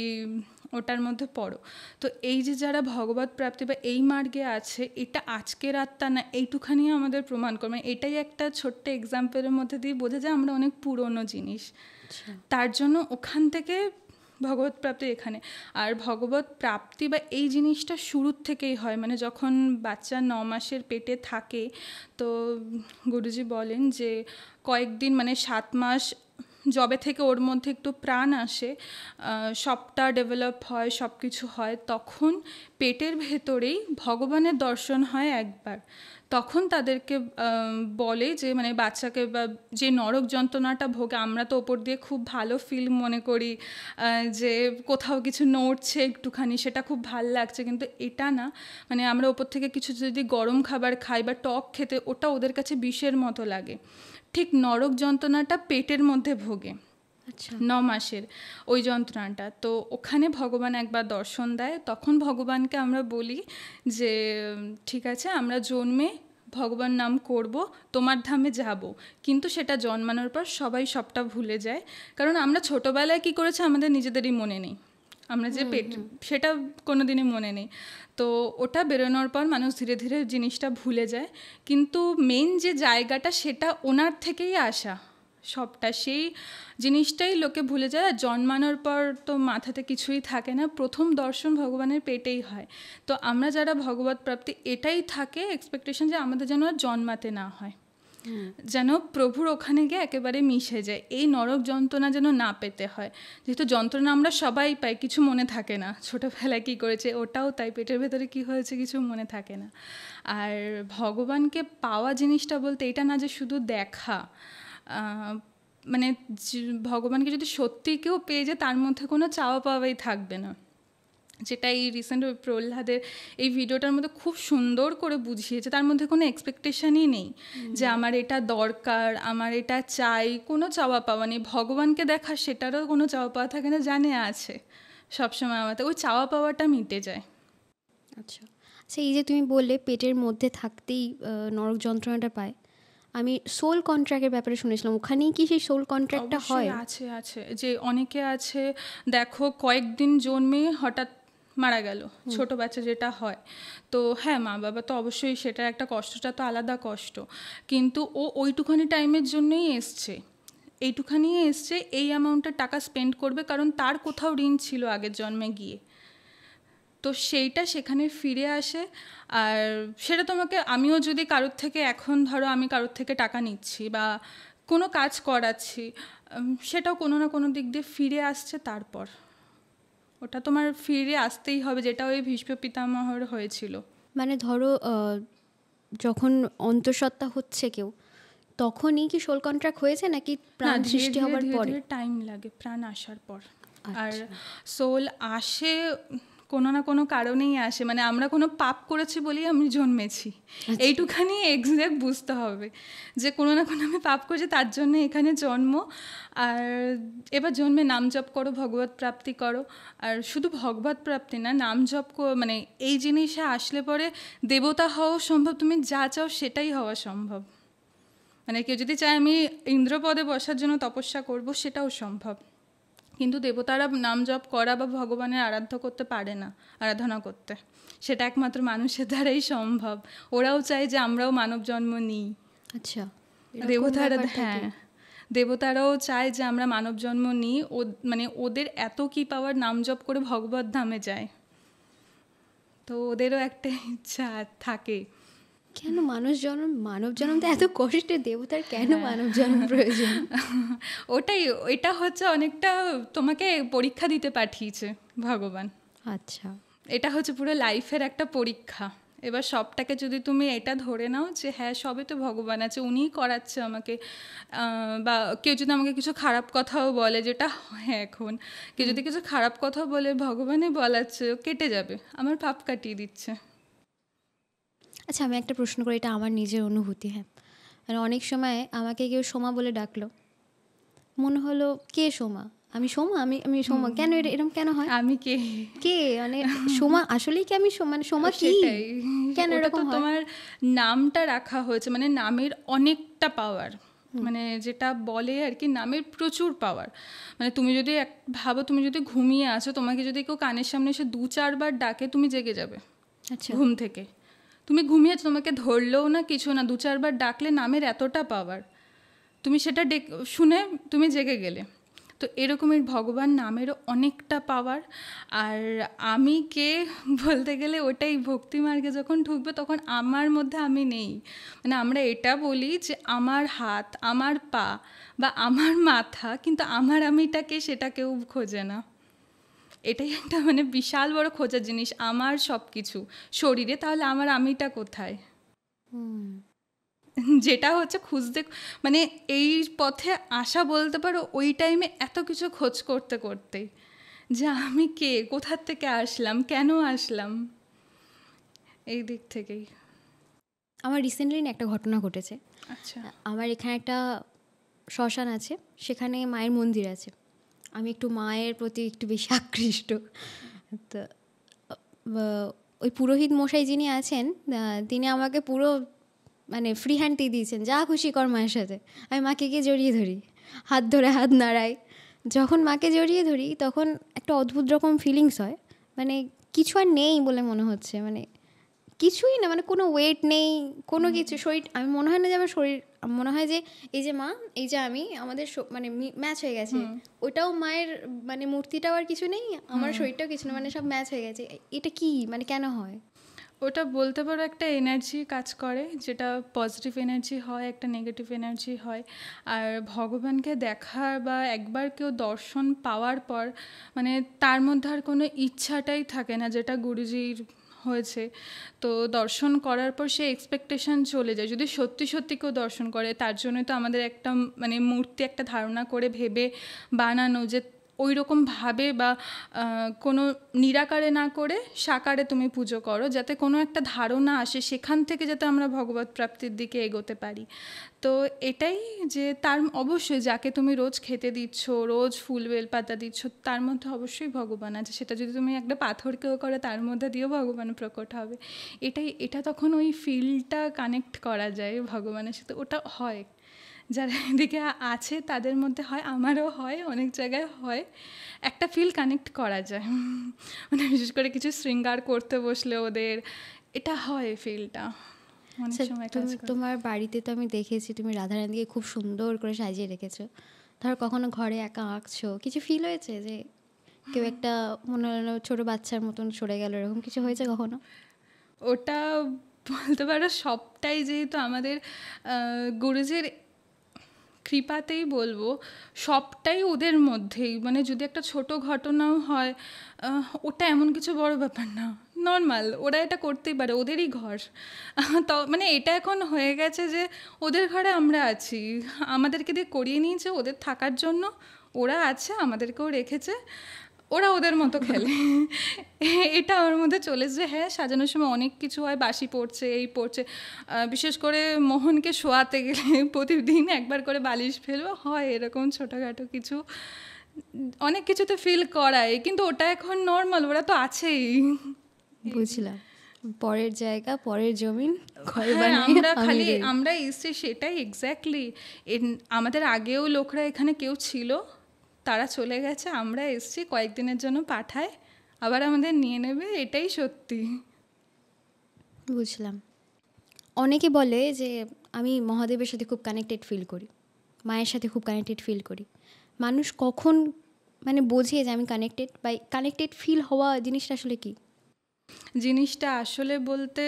ওটার মধ্যে পড়ো। তো এই যে যারা ভগবত প্রাপ্তি বা এই মার্গে আছে, এটা আজকের আত্মা না, এইটুখানি আমাদের প্রমাণ করে। মানে এটাই একটা ছোট্ট এক্সাম্পলের মধ্যে দিয়ে বোঝা যায় আমরা অনেক পুরনো জিনিস। তার জন্য ওখান থেকে ভগবত প্রাপ্তি এখানে। আর ভগবত প্রাপ্তি বা এই জিনিসটা শুরুর থেকেই হয়, মানে যখন বাচ্চা 9 মাসের পেটে থাকে, তো গুরুজি বলেন যে কয়েকদিন মানে 7 মাস যবে থেকে ওর মধ্যে একটু প্রাণ আসে, সবটা ডেভেলপ হয়, সব কিছু হয়, তখন পেটের ভেতরেই ভগবানের দর্শন হয় একবার। তখন তাদেরকে বলে যে মানে বাচ্চাকে বা যে নরক যন্ত্রণাটা ভোগে, আমরা তো ওপর দিয়ে খুব ভালো ফিল মনে করি যে কোথাও কিছু নড়ছে একটুখানি, সেটা খুব ভাল লাগছে, কিন্তু এটা না, মানে আমরা ওপর থেকে কিছু যদি গরম খাবার খাই বা টক খেতে, ওটা ওদের কাছে বিষের মতো লাগে। ঠিক নরক যন্ত্রণাটা পেটের মধ্যে ভোগে। আচ্ছা, 9 মাসের ওই যন্ত্রণাটা। তো ওখানে ভগবান একবার দর্শন দেয়, তখন ভগবানকে আমরা বলি যে ঠিক আছে, আমরা জন্মে ভগবান নাম করব, তোমার ধামে যাব, কিন্তু সেটা জন্মানোর পর সবাই সবটা ভুলে যায়। কারণ আমরা ছোটোবেলায় কী করেছি আমাদের নিজেদেরই মনে নেই, আমরা যে পেট সেটা কোনো দিনই মনে নেই। তো ওটা বেরোনোর পর মানুষ ধীরে ধীরে জিনিসটা ভুলে যায়, কিন্তু মেন যে জায়গাটা সেটা ওনার থেকেই আসা সবটা, সেই জিনিসটাই লোকে ভুলে যায়। আর জন্মানোর পর তো মাথাতে কিছুই থাকে না, প্রথম দর্শন ভগবানের পেটেই হয়। তো আমরা যারা ভগবত প্রাপ্তি, এটাই থাকে এক্সপেকটেশন যে আমাদের যেন আর জন্মাতে না হয়, যেন প্রভুর ওখানে গিয়ে একেবারে মিশে যায়, এই নরক যন্ত্রণা যেন না পেতে হয়। যেহেতু যন্ত্রণা আমরা সবাই পাই, কিছু মনে থাকে না, ছোটোবেলায় কী করেছে ওটাও তাই, পেটের ভেতরে কী হয়েছে কিছু মনে থাকে না। আর ভগবানকে পাওয়া জিনিসটা বলতে এটা না যে শুধু দেখা, মানে ভগবানকে যদি সত্যি কেউ পেয়ে যায় তার মধ্যে কোনো চাওয়া পাওয়াই থাকবে না, যেটা এই রিসেন্ট প্রহ্লাদের এই ভিডিওটার মধ্যে খুব সুন্দর করে বুঝিয়েছে। তার মধ্যে কোনো এক্সপেকটেশনই নেই যে আমার এটা দরকার, আমার এটা চাই, কোনো চাওয়া পাওয়া নেই। ভগবানকে দেখা সেটারও কোনো চাওয়া পাওয়া থাকে না, জানে আছে সবসময় আমাদের, ওই চাওয়া পাওয়াটা মিটে যায়। আচ্ছা আচ্ছা, এই যে তুমি বললে পেটের মধ্যে থাকতেই নরক যন্ত্রণাটা পায়, আমি সোল কন্ট্রাক্টের ব্যাপারে শুনেছিলাম, ওখানেই কি সেই সোল কন্ট্রাক্টটা হয়? আছে আছে, যে অনেকে আছে দেখো কয়েকদিন জন্মে হঠাৎ মারা গেল, ছোট বাচ্চা যেটা হয়, তো হ্যাঁ মা বাবা তো অবশ্যই সেটার একটা কষ্টটা তো আলাদা কষ্ট, কিন্তু ও ওইটুখানি টাইমের জন্যই এসছে, এইটুখানি এসছে, এই অ্যামাউন্টের টাকা স্পেন্ড করবে, কারণ তার কোথাও ঋণ ছিল আগের জন্মে গিয়ে, তো সেইটা সেখানে ফিরে আসে। আর সেটা তোমাকে, আমিও যদি কারোর থেকে, এখন ধরো আমি কারোর থেকে টাকা নিচ্ছি বা কোনো কাজ করাচ্ছি, সেটাও কোনো না কোনো দিক দিয়ে ফিরে আসছে, তারপর ওটা তোমার ফিরে আসতেই হবে, যেটা ওই ভীষ্ম পিতামহর হয়েছিল। মানে ধরো যখন অন্তঃসত্ত্বা হচ্ছে কেউ, তখনই কি সোল কন্ট্রাক্ট হয়েছে নাকি প্রাণ সৃষ্টি হওয়ার পরে? টাইম লাগে প্রাণ আসার পর। আর সোল আসে কোনো না কোনো কারণেই আসে, মানে আমরা কোনো পাপ করেছি বলেই আমি জন্মেছি, এইটুখানি এক্স্যাক্ট বুঝতে হবে যে কোনো না কোনো আমি পাপ করেছি, তার জন্য এখানে জন্ম। আর এবার জন্মে নাম জপ করো, ভগবত প্রাপ্তি করো। আর শুধু ভগবত প্রাপ্তি না, নাম জপ মানে এই জিনিসে আসলে পরে দেবতা হওয়া সম্ভব, তুমি যা চাও সেটাই হওয়া সম্ভব। মানে কেউ যদি চায় আমি ইন্দ্রপদে বসার জন্য তপস্যা করব, সেটাও সম্ভব, কিন্তু দেবতারা নাম জপ করা বা ভগবানের করতে পারে না, আরাধনা করতে, সেটা একমাত্র মানুষের দ্বারাই সম্ভব। ওরাও চায় যে আমরাও মানব জন্ম নিই। আচ্ছা, দেবতারা, হ্যাঁ দেবতারাও চায় যে আমরা মানব জন্ম নিই, মানে ওদের এত কি পাওয়ার, নাম জপ করে ভগবত ধামে যায়, তো ওদেরও একটা ইচ্ছা থাকে। কেন মানব জন্ম তো এত কষ্টের, দেবতার কেন মানব জন্ম প্রয়োজন? এটা হচ্ছে অনেকটা তোমাকে পরীক্ষা দিতে পাঠিয়েছে ভগবান। আচ্ছা, এটা হচ্ছে পুরো লাইফের একটা পরীক্ষা। এবার সবটাকে যদি তুমি এটা ধরে নাও যে হ্যাঁ সবে তো ভগবান আছে, উনিই করাচ্ছে আমাকে, বা কেউ যদি আমাকে কিছু খারাপ কথাও বলে, যেটা হয় এখন, কেউ যদি কিছু খারাপ কথা বলে, ভগবানই বলাচ্ছে, কেটে যাবে, আমার পাপ কাটিয়ে দিচ্ছে। আচ্ছা, আমি একটা প্রশ্ন করি, এটা আমার নিজের অনুভূতি। হ্যাঁ, মানে অনেক সময় আমাকে কেউ সোমা বলে ডাকলো, মনে হলো কে সোমা, আমি সোমা, আমি সোমা, কেন এরকম কেন হয়? আমি কে কে মানে সোমা আসলেই কি আমি মানে সোমা কি, কেন এরকম হয়? তোমার নামটা রাখা হয়েছে, মানে নামের অনেকটা পাওয়ার, মানে যেটা বলে আর কি, নামের প্রচুর পাওয়ার। মানে তুমি যদি ভাবো, তুমি যদি ঘুমিয়ে আছো, তোমাকে যদি কেউ কানের সামনে এসে 2-4 বার ডাকে, তুমি জেগে যাবে। আচ্ছা, ঘুম থেকে তুমি ঘুমিয়েছো, তোমাকে ধরলেও না কিছু না, 2-4 বার ডাকলে নামের এতটা পাওয়ার, তুমি সেটা শুনে তুমি জেগে গেলে। তো এরকমের ভগবান নামেরও অনেকটা পাওয়ার। আর আমি কে বলতে গেলে ওটাই, ভক্তি মার্গে যখন ঢুকবে তখন আমার মধ্যে আমি নেই। মানে আমরা এটা বলি যে আমার হাত, আমার পা বা আমার মাথা, কিন্তু আমার আমিটাকে সেটা কেউ খোঁজে না। এটাই একটা মানে বিশাল বড় খোঁজার জিনিস, আমার সব কিছু শরীরে, তাহলে আমার আমিটা কোথায়, যেটা হচ্ছে খুঁজতে, মানে এই পথে আসা বলতে পারো ওই টাইমে এত কিছু খোঁজ করতে করতেই, যে আমি কে, কোথার থেকে আসলাম, কেন আসলাম, এই দিক থেকেই। আমার রিসেন্টলি একটা ঘটনা ঘটেছে। আচ্ছা, আমার এখানে একটা শ্মশান আছে, সেখানে মায়ের মন্দির আছে, আমি একটু মায়ের প্রতি একটু বেশি আকৃষ্ট। তো ওই পুরোহিত মশাই যিনি আছেন, তিনি আমাকে পুরো মানে ফ্রি হ্যান্ড দিয়ে দিয়েছেন, যা খুশি কর মায়ের সাথে। আমি মাকে গিয়ে জড়িয়ে ধরি, হাত ধরে হাত নাড়াই। যখন মাকে জড়িয়ে ধরি তখন একটা অদ্ভুত রকম ফিলিংস হয়, মানে কিছু আর নেই বলে মনে হচ্ছে, মানে কিছুই না, মানে কোনো ওয়েট নেই, কোনো কিছু। শরীর, আমি মনে হয় না যে আমার শরীর, মনে হয় যে এই যে মা, এই যে আমি, আমাদের মানে ম্যাচ হয়ে গেছে। ওটাও মায়ের, মানে মূর্তিটাও আর কিছু নেই, আমার শরীরটাও কিছু না, মানে সব ম্যাচ হয়ে গেছে। এটা কি, মানে কেন হয়? ওটা বলতে পারো একটা এনার্জি কাজ করে, যেটা পজিটিভ এনার্জি হয়, একটা নেগেটিভ এনার্জি হয়। আর ভগবানকে দেখার বা একবার কেউ দর্শন পাওয়ার পর মানে তার মধ্যে আর কোনো ইচ্ছাটাই থাকে না, যেটা গুরুজির হয়েছে। তো দর্শন করার পর সে এক্সপেকটেশন চলে যায়, যদি সত্যি সত্যি কেউ দর্শন করে। তার জন্যই তো আমাদের একটা মানে মূর্তি একটা ধারণা করে ভেবে বানানো, যে ওই রকমভাবে বা কোনো নিরাকারে না করে সাকারে তুমি পুজো করো, যাতে কোনো একটা ধারণা আসে, সেখান থেকে যাতে আমরা ভগবত প্রাপ্তির দিকে এগোতে পারি। তো এটাই যে তার অবশ্যই যাকে তুমি রোজ খেতে দিচ্ছ, রোজ ফুল বেলপাতা দিচ্ছ, তার মধ্যে অবশ্যই ভগবান আছে। সেটা যদি তুমি একটা পাথরকেও করে, তার মধ্যে দিয়েও ভগবান প্রকট হবে। এটা তখন ওই ফিলটা কানেক্ট করা যায় ভগবানের সাথে, ওটা হয়। যারা এদিকে আছে তাদের মধ্যে হয়, আমারও হয়, অনেক জায়গায় হয়, একটা ফিল কানেক্ট করা যায়। মানে বিশেষ করে কিছু শৃঙ্গার করতে বসলে ওদের এটা হয়, ফিলটা অনেক সময় কাজ করে। তোমার বাড়িতে তো আমি দেখেছি তুমি রাধারানীকে খুব সুন্দর করে সাজিয়ে রেখেছো। ধর কখনো ঘরে একা আঁকছো, কিছু ফিল হয়েছে যে কেউ একটা মনে হলো ছোট বাচ্চার মতন সরে গেল, এরকম কিছু হয়েছে কখনো? ওটা বলতে পারো সবটাই যেহেতু আমাদের গুরুজির কৃপাতেই বলবো, সবটাই ওদের মধ্যেই। মানে যদি একটা ছোট ঘটনাও হয়, ওটা এমন কিছু বড় ব্যাপার না, নর্মাল, ওরা এটা করতেই পারে, ওদেরই ঘর। তো মানে এটা এখন হয়ে গেছে যে ওদের ঘরে আমরা আছি, আমাদেরকে দিয়ে করিয়ে নিয়েছে ওদের থাকার জন্য, ওরা আছে, আমাদেরকেও রেখেছে, ওরা ওদের মতো খেলে। এটা আমার মধ্যে চলে যে হ্যাঁ, সাজানোর সময় অনেক কিছু হয়, বাসি পড়ছে, এই পড়ছে, বিশেষ করে মোহনকে শোয়াতে গেলে প্রতিদিন একবার করে বালিশ ফেলবো, হয় এরকম ছোটোখাটো কিছু, অনেক কিছুতে ফিল করায়, কিন্তু ওটা এখন নর্মাল, ওরা তো আছেই। বুঝলাম, পরের জায়গা, পরের জমিন, আমরা এসছি, সেটাই এক্স্যাক্টলি। আমাদের আগেও লোকরা এখানে কেউ ছিল, তারা চলে গেছে, আমরা এসছি, কয়েকদিনের জন্য পাঠায়, আবার আমাদের নিয়ে নেবে, এটাই সত্যি। বুঝলাম। অনেকে বলে যে আমি মহাদেবের সাথে খুব কানেক্টেড ফিল করি, মায়ের সাথে খুব কানেক্টেড ফিল করি। মানুষ কখন মানে বোঝে যে আমি কানেক্টেড, বা কানেক্টেড ফিল হওয়া জিনিসটা আসলে কি? জিনিসটা আসলে বলতে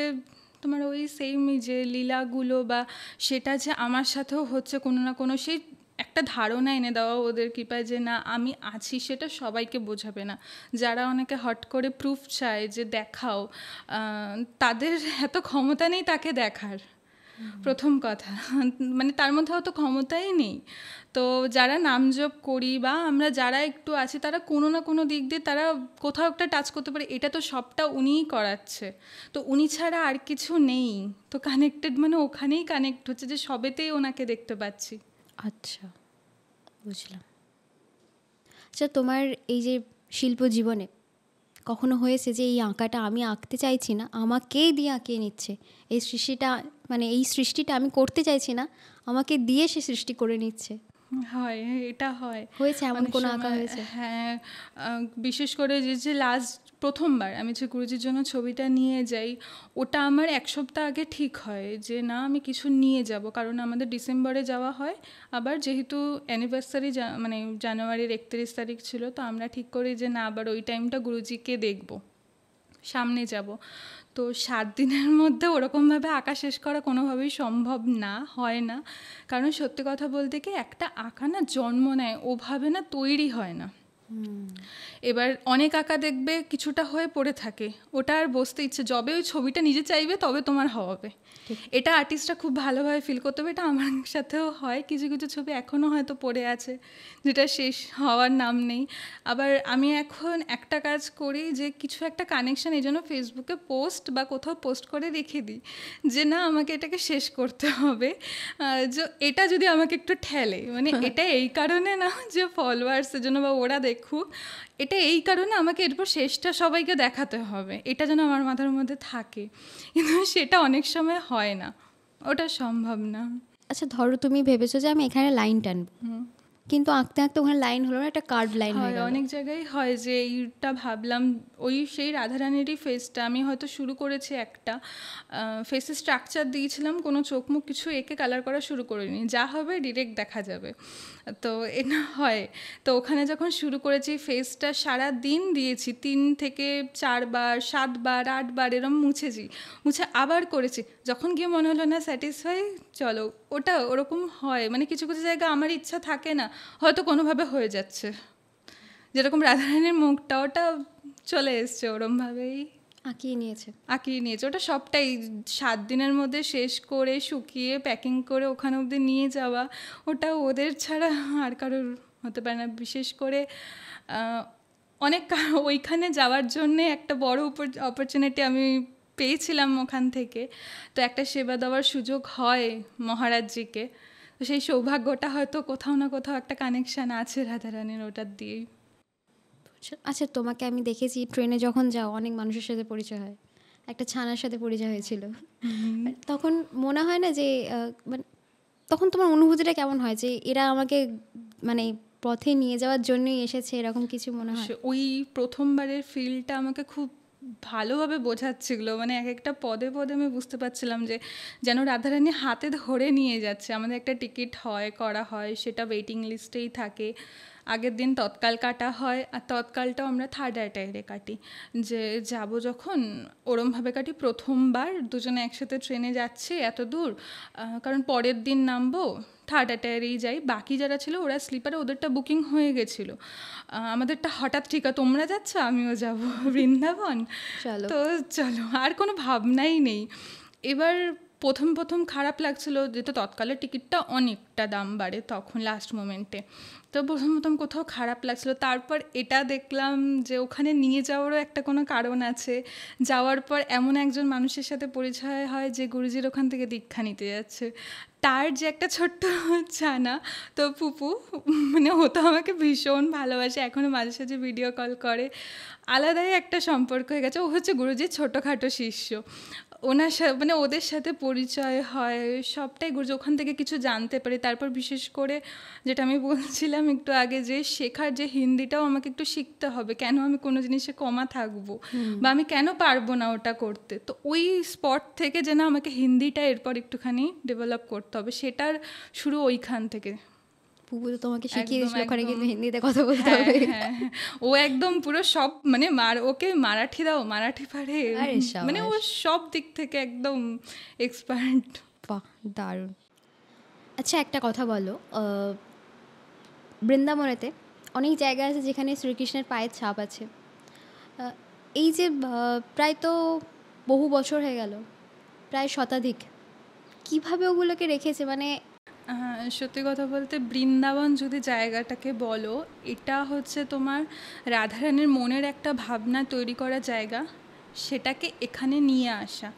তোমার ওই সেমই যে লীলাগুলো, বা সেটা যে আমার সাথেও হচ্ছে কোনো না কোনো, সেই একটা ধারণা এনে দেওয়া ওদের কৃপায় যে না আমি আছি, সেটা সবাইকে বোঝাবে না। যারা অনেকে হট করে প্রুফ চায় যে দেখাও, তাদের এত ক্ষমতা নেই তাকে দেখার, প্রথম কথা। মানে তার মধ্যে অত ক্ষমতাই নেই। তো যারা নামজপ করি বা আমরা যারা একটু আছি, তারা কোনো না কোনো দিক দিয়ে তারা কোথাও একটা টাচ করতে পারে, এটা তো সবটা উনিই করাচ্ছে, তো উনি ছাড়া আর কিছু নেই। তো কানেক্টেড মানে ওখানেই কানেক্ট হচ্ছে, যে সবেতেই ওনাকে দেখতে পাচ্ছি। আচ্ছা, বুঝলাম। আচ্ছা, তোমার এই যে শিল্প জীবনে কখনো হয়েছে যে এই আঁকাটা আমি আঁকতে চাইছি না, আমাকেই দিয়ে আঁকিয়ে নিচ্ছে, এই সৃষ্টিটা, মানে এই সৃষ্টিটা আমি করতে চাইছি না, আমাকে দিয়ে সে সৃষ্টি করে নিচ্ছে? হয়, এটা হয়। হয়েছে এমন কোনো আঁকা হয়েছে? হ্যাঁ, বিশেষ করে যে লাস্ট প্রথমবার আমি যে গুরুজির জন্য ছবিটা নিয়ে যাই, ওটা আমার 1 সপ্তাহ আগে ঠিক হয় যে না আমি কিছু নিয়ে যাব, কারণ আমাদের ডিসেম্বরে যাওয়া হয়। আবার যেহেতু অ্যানিভার্সারি মানে জানুয়ারির 31 তারিখ ছিল, তো আমরা ঠিক করি যে না আবার ওই টাইমটা গুরুজিকে দেখব, সামনে যাব। তো 7 দিনের মধ্যে ওরকমভাবে আঁকা শেষ করা কোনোভাবেই সম্ভব না, হয় না। কারণ সত্যি কথা বলতে কি, একটা আঁকা না জন্ম নেয়, ওভাবে না তৈরি হয় না। এবার অনেক আঁকা দেখবে কিছুটা হয়ে পড়ে থাকে, ওটা আর বসতে ইচ্ছে, যবে ওই ছবিটা নিজে চাইবে তবে তোমার হবে। এটা আর্টিস্টরা খুব ভালোভাবে ফিল করতে হবে। এটা আমার সাথেও হয়, কিছু কিছু ছবি এখনও হয়তো পড়ে আছে, যেটা শেষ হওয়ার নাম নেই। আবার আমি এখন একটা কাজ করি যে কিছু একটা কানেকশান এই জন্য ফেসবুকে পোস্ট বা কোথাও পোস্ট করে রেখে দিই, যে না আমাকে এটাকে শেষ করতে হবে, যে এটা যদি আমাকে একটু ঠেলে, মানে এটা এই কারণে না যে ফলোয়ার্সের জন্য বা ওরা দেখুক, এটা এই কারণে আমাকে এরপর শেষটা সবাইকে দেখাতে হবে, এটা যেন আমার মাথার মধ্যে থাকে। কিন্তু সেটা অনেক সময় হয় না, ওটা সম্ভব না। আচ্ছা ধরো তুমি ভেবেছো যে আমি এখানে লাইন টানবো, কিন্তু আঁকতে আঁকতে ওখানে লাইন হলো না, একটা কার্ভ লাইন হয়ে হয়, গেল। অনেক জায়গায় হয় যে এইটা ভাবলাম ওই সেই রাধারানীরই ফেসটা আমি হয়তো শুরু করেছি একটা ফেসের স্ট্রাকচার দিয়েছিলাম, কোনো চোখ মুখ কিছু এঁকে কালার করা শুরু করিনি, যা হবে ডিরেক্ট দেখা যাবে, তো এটা হয়। তো ওখানে যখন শুরু করেছি ফেসটা সারা দিন দিয়েছি, 3 থেকে 4 বার 7 বার 8 বার এরম মুছে আবার করেছি, যখন গিয়ে মনে হলো না স্যাটিসফাই, চলো ওটা ওরকম হয়, মানে কিছু কিছু জায়গা আমার ইচ্ছা থাকে না, হয়তো কোনোভাবে হয়ে যাচ্ছে, যেরকম রাধারানীর মুখটা ওটা চলে এসছে ওরমভাবেই আঁকিয়ে নিয়েছে। ওটা সবটাই 7 দিনের মধ্যে শেষ করে শুকিয়ে প্যাকিং করে ওখানে অবধি নিয়ে যাওয়া, ওটা ওদের ছাড়া আর কারোর হতে পারে না। বিশেষ করে অনেক ওইখানে যাওয়ার জন্যে একটা বড় অপরচুনিটি আমি পেয়েছিলাম ওখান থেকে, তো একটা সেবা দেওয়ার সুযোগ হয় মহারাজজিকে, তো সেই সৌভাগ্যটা হয়তো কোথাও না কোথাও একটা কানেকশান আছে রাধারানীর ওটার দিয়েই। আচ্ছা তোমাকে আমি দেখেছি ট্রেনে যখন যাও অনেক মানুষের সাথে পরিচয় হয়, একটা ছানার সাথে পরিচয় হয়েছিল, তখন মনে হয় না যে মানে তখন তোমার অনুভূতিটা কেমন হয় যে এরা আমাকে মানে পথে নিয়ে যাওয়ার জন্যই এসেছে, এরকম কিছু মনে হয়? ওই প্রথমবারের ফিলটা আমাকে খুব ভালোভাবে বোঝাচ্ছিল, মানে এক একটা পদে পদে আমি বুঝতে পারছিলাম যে যেন রাধারানী হাতে ধরে নিয়ে যাচ্ছে। আমাদের একটা টিকিট করা হয়, সেটা ওয়েটিং লিস্টেই থাকে, আগের দিন তৎকাল কাটা হয়, আর তৎকালটাও আমরা থার্ড অ্যাটায়ারে কাটি, যে যাব যখন ওরমভাবে কাটি। প্রথমবার দুজনে একসাথে ট্রেনে যাচ্ছি এত দূর, কারণ পরের দিন নামবো, থার্ড অ্যাটায়ারেই যাই, বাকি যারা ছিল ওরা স্লিপারে, ওদেরটা বুকিং হয়ে গেছিলো, আমাদেরটা হঠাৎ ঠিক আছে তোমরা যাচ্ছ আমিও যাব বৃন্দাবন, তো চলো, আর কোনো ভাবনাই নেই। এবার প্রথম খারাপ লাগছিল, যেহেতু তৎকালের টিকিটটা অনেকটা দাম বাড়ে তখন লাস্ট মোমেন্টে, তো প্রথম কোথাও খারাপ লাগছিল। তারপর এটা দেখলাম যে ওখানে নিয়ে যাওয়ারও একটা কোনো কারণ আছে, যাওয়ার পর এমন একজন মানুষের সাথে পরিচয় হয় যে গুরুজির ওখান থেকে দীক্ষা নিতে যাচ্ছে, তার যে একটা ছোট্ট ছানা, তো পুপু, মানে ও তো আমাকে ভীষণ ভালোবাসে, এখনও মাঝে সাঝে ভিডিও কল করে, আলাদাই একটা সম্পর্ক হয়ে গেছে। ও হচ্ছে গুরুজির ছোটোখাটো শিষ্য, ওনার সাথে মানে ওদের সাথে পরিচয় হয়, সবটাই গুরুজি ওখান থেকে কিছু জানতে পারি। তারপর বিশেষ করে যেটা আমি বলছিলাম একটু আগে, যে শেখার যে হিন্দিটাও আমাকে একটু শিখতে হবে, কেন আমি কোনো জিনিসে কমা থাকবো বা আমি কেন পারবো না ওটা করতে, তো ওই স্পট থেকে যেন আমাকে হিন্দিটা এরপর একটুখানি ডেভেলপ করতে হবে, সেটার শুরু ওইখান থেকে। পুপু তো তোমাকে শিখিয়ে দিয়েছিল ওখানে কিন্তু হিন্দিতে কথা বলতে হবে। হ্যাঁ, ও একদম পুরো সব, মানে ওকে মারাঠি দাও, মারাঠি পারে, মানে ও সব দিক থেকে একদম এক্সপার্ট। বাহ, দারুণ। আচ্ছা একটা কথা বলো, বৃন্দাবনেতে অনেক জায়গা আছে যেখানে শ্রীকৃষ্ণের পায়ের ছাপ আছে, এই যে প্রায় তো বহু বছর হয়ে গেল, প্রায় শতাধিক, কিভাবে ওগুলোকে রেখেছে? মানে সত্যি কথা বলতে বৃন্দাবন যদি জায়গাটাকে বলো, এটা হচ্ছে তোমার রাধারানীর মনের একটা ভাবনা তৈরি করা জায়গা, সেটাকে এখানে নিয়ে আসা।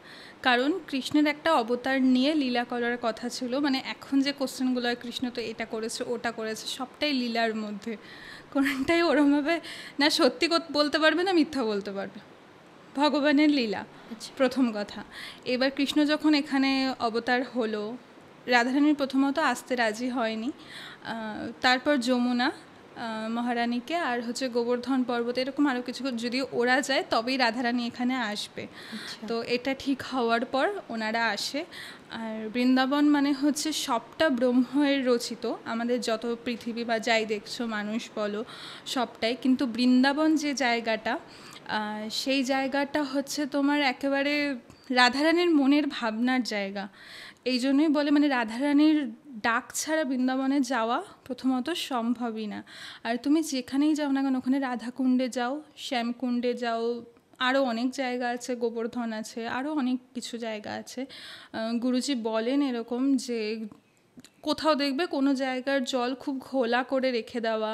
কারণ কৃষ্ণের একটা অবতার নিয়ে লীলা করার কথা ছিল, মানে এখন যে কোশ্চেনগুলো হয় কৃষ্ণ তো এটা করেছে ওটা করেছে, সবটাই লীলার মধ্যে, কোনটাই ওরমভাবে না সত্যি বলতে পারবে না মিথ্যা বলতে পারবে, ভগবানের লীলা প্রথম কথা। এবার কৃষ্ণ যখন এখানে অবতার হলো, রাধারানীর প্রথমত আসতে রাজি হয়নি, তারপর যমুনা মহারানীকে আর হচ্ছে গোবর্ধন পর্বত এরকম আরও কিছু, যদি ওরা যায় তবেই রাধারানী এখানে আসবে, তো এটা ঠিক হওয়ার পর ওনারা আসে। আর বৃন্দাবন মানে হচ্ছে সবটা ব্রহ্মের রচিত, আমাদের যত পৃথিবী বা যাই দেখছো মানুষ বলো সবটাই, কিন্তু বৃন্দাবন যে জায়গাটা, সেই জায়গাটা হচ্ছে তোমার একেবারে রাধারানীর মনের ভাবনার জায়গা। এই জন্যই বলে, মানে রাধারানীর ডাক ছাড়া বৃন্দাবনে যাওয়া প্রথমত সম্ভবই না। আর তুমি যেখানেই যাও না কেন, ওখানে রাধাকুণ্ডে যাও, শ্যামকুণ্ডে যাও, আরও অনেক জায়গা আছে, গোবর্ধন আছে, আরও অনেক কিছু জায়গা আছে। গুরুজি বলেন এরকম যে কোথাও দেখবে কোনো জায়গার জল খুব ঘোলা করে রেখে দেওয়া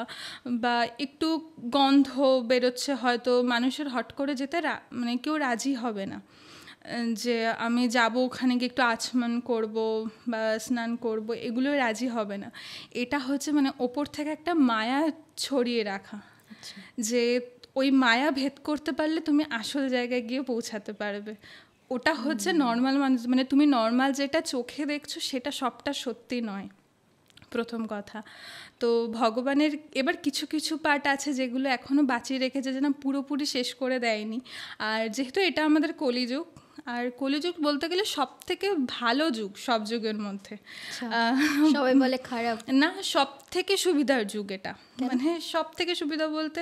বা একটু গন্ধ বেরোচ্ছে, হয়তো মানুষের হট করে যেতে মানে কেউ রাজি হবে না, যে আমি যাব ওখানে গিয়ে একটু আচমন করব বা স্নান করব, এগুলো রাজি হবে না। এটা হচ্ছে মানে ওপর থেকে একটা মায়া ছড়িয়ে রাখা, যে ওই মায়া ভেদ করতে পারলে তুমি আসল জায়গায় গিয়ে পৌঁছাতে পারবে, ওটা হচ্ছে নর্মাল মানুষ, মানে তুমি নর্মাল যেটা চোখে দেখছো সেটা সবটা সত্যি নয়, প্রথম কথা। তো ভগবানের এবার কিছু কিছু পার্ট আছে যেগুলো এখনও বাঁচিয়ে রেখেছে, যেন পুরোপুরি শেষ করে দেয়নি। আর যেহেতু এটা আমাদের কলিযুগ, আর কলিযুগ বলতে গেলে সব থেকে ভালো যুগ সব যুগের মধ্যে, সবাই বলে খারাপ না, সব থেকে সুবিধার যুগ এটা। মানে সব থেকে সুবিধা বলতে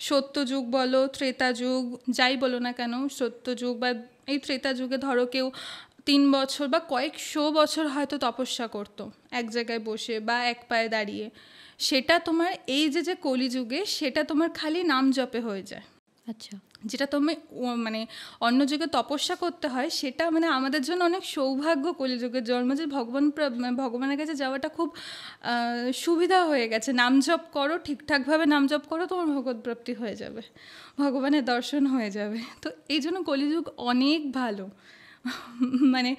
সত্য যুগ বলো, ত্রেতা যুগ, যাই বলো না কেন, সত্য যুগ বা এই ত্রেতা যুগে ধরো কেউ 3 বছর বা কয়েকশো বছর হয়তো তপস্যা করতো এক জায়গায় বসে বা এক পায়ে দাঁড়িয়ে, সেটা তোমার এই যে কলিযুগে সেটা তোমার খালি নাম জপে হয়ে যায়। আচ্ছা, যেটা তুমি মানে অন্য যুগে তপস্যা করতে হয়, সেটা মানে আমাদের জন্য অনেক সৌভাগ্য কলিযুগের জন্ম, যে ভগবানের কাছে যাওয়াটা খুব সুবিধা হয়ে গেছে। নাম জপ করো, ঠিকঠাকভাবে নাম জপ করো, তোমার ভগবত প্রাপ্তি হয়ে যাবে, ভগবানের দর্শন হয়ে যাবে। তো এই জন্য কলিযুগ অনেক ভালো। মানে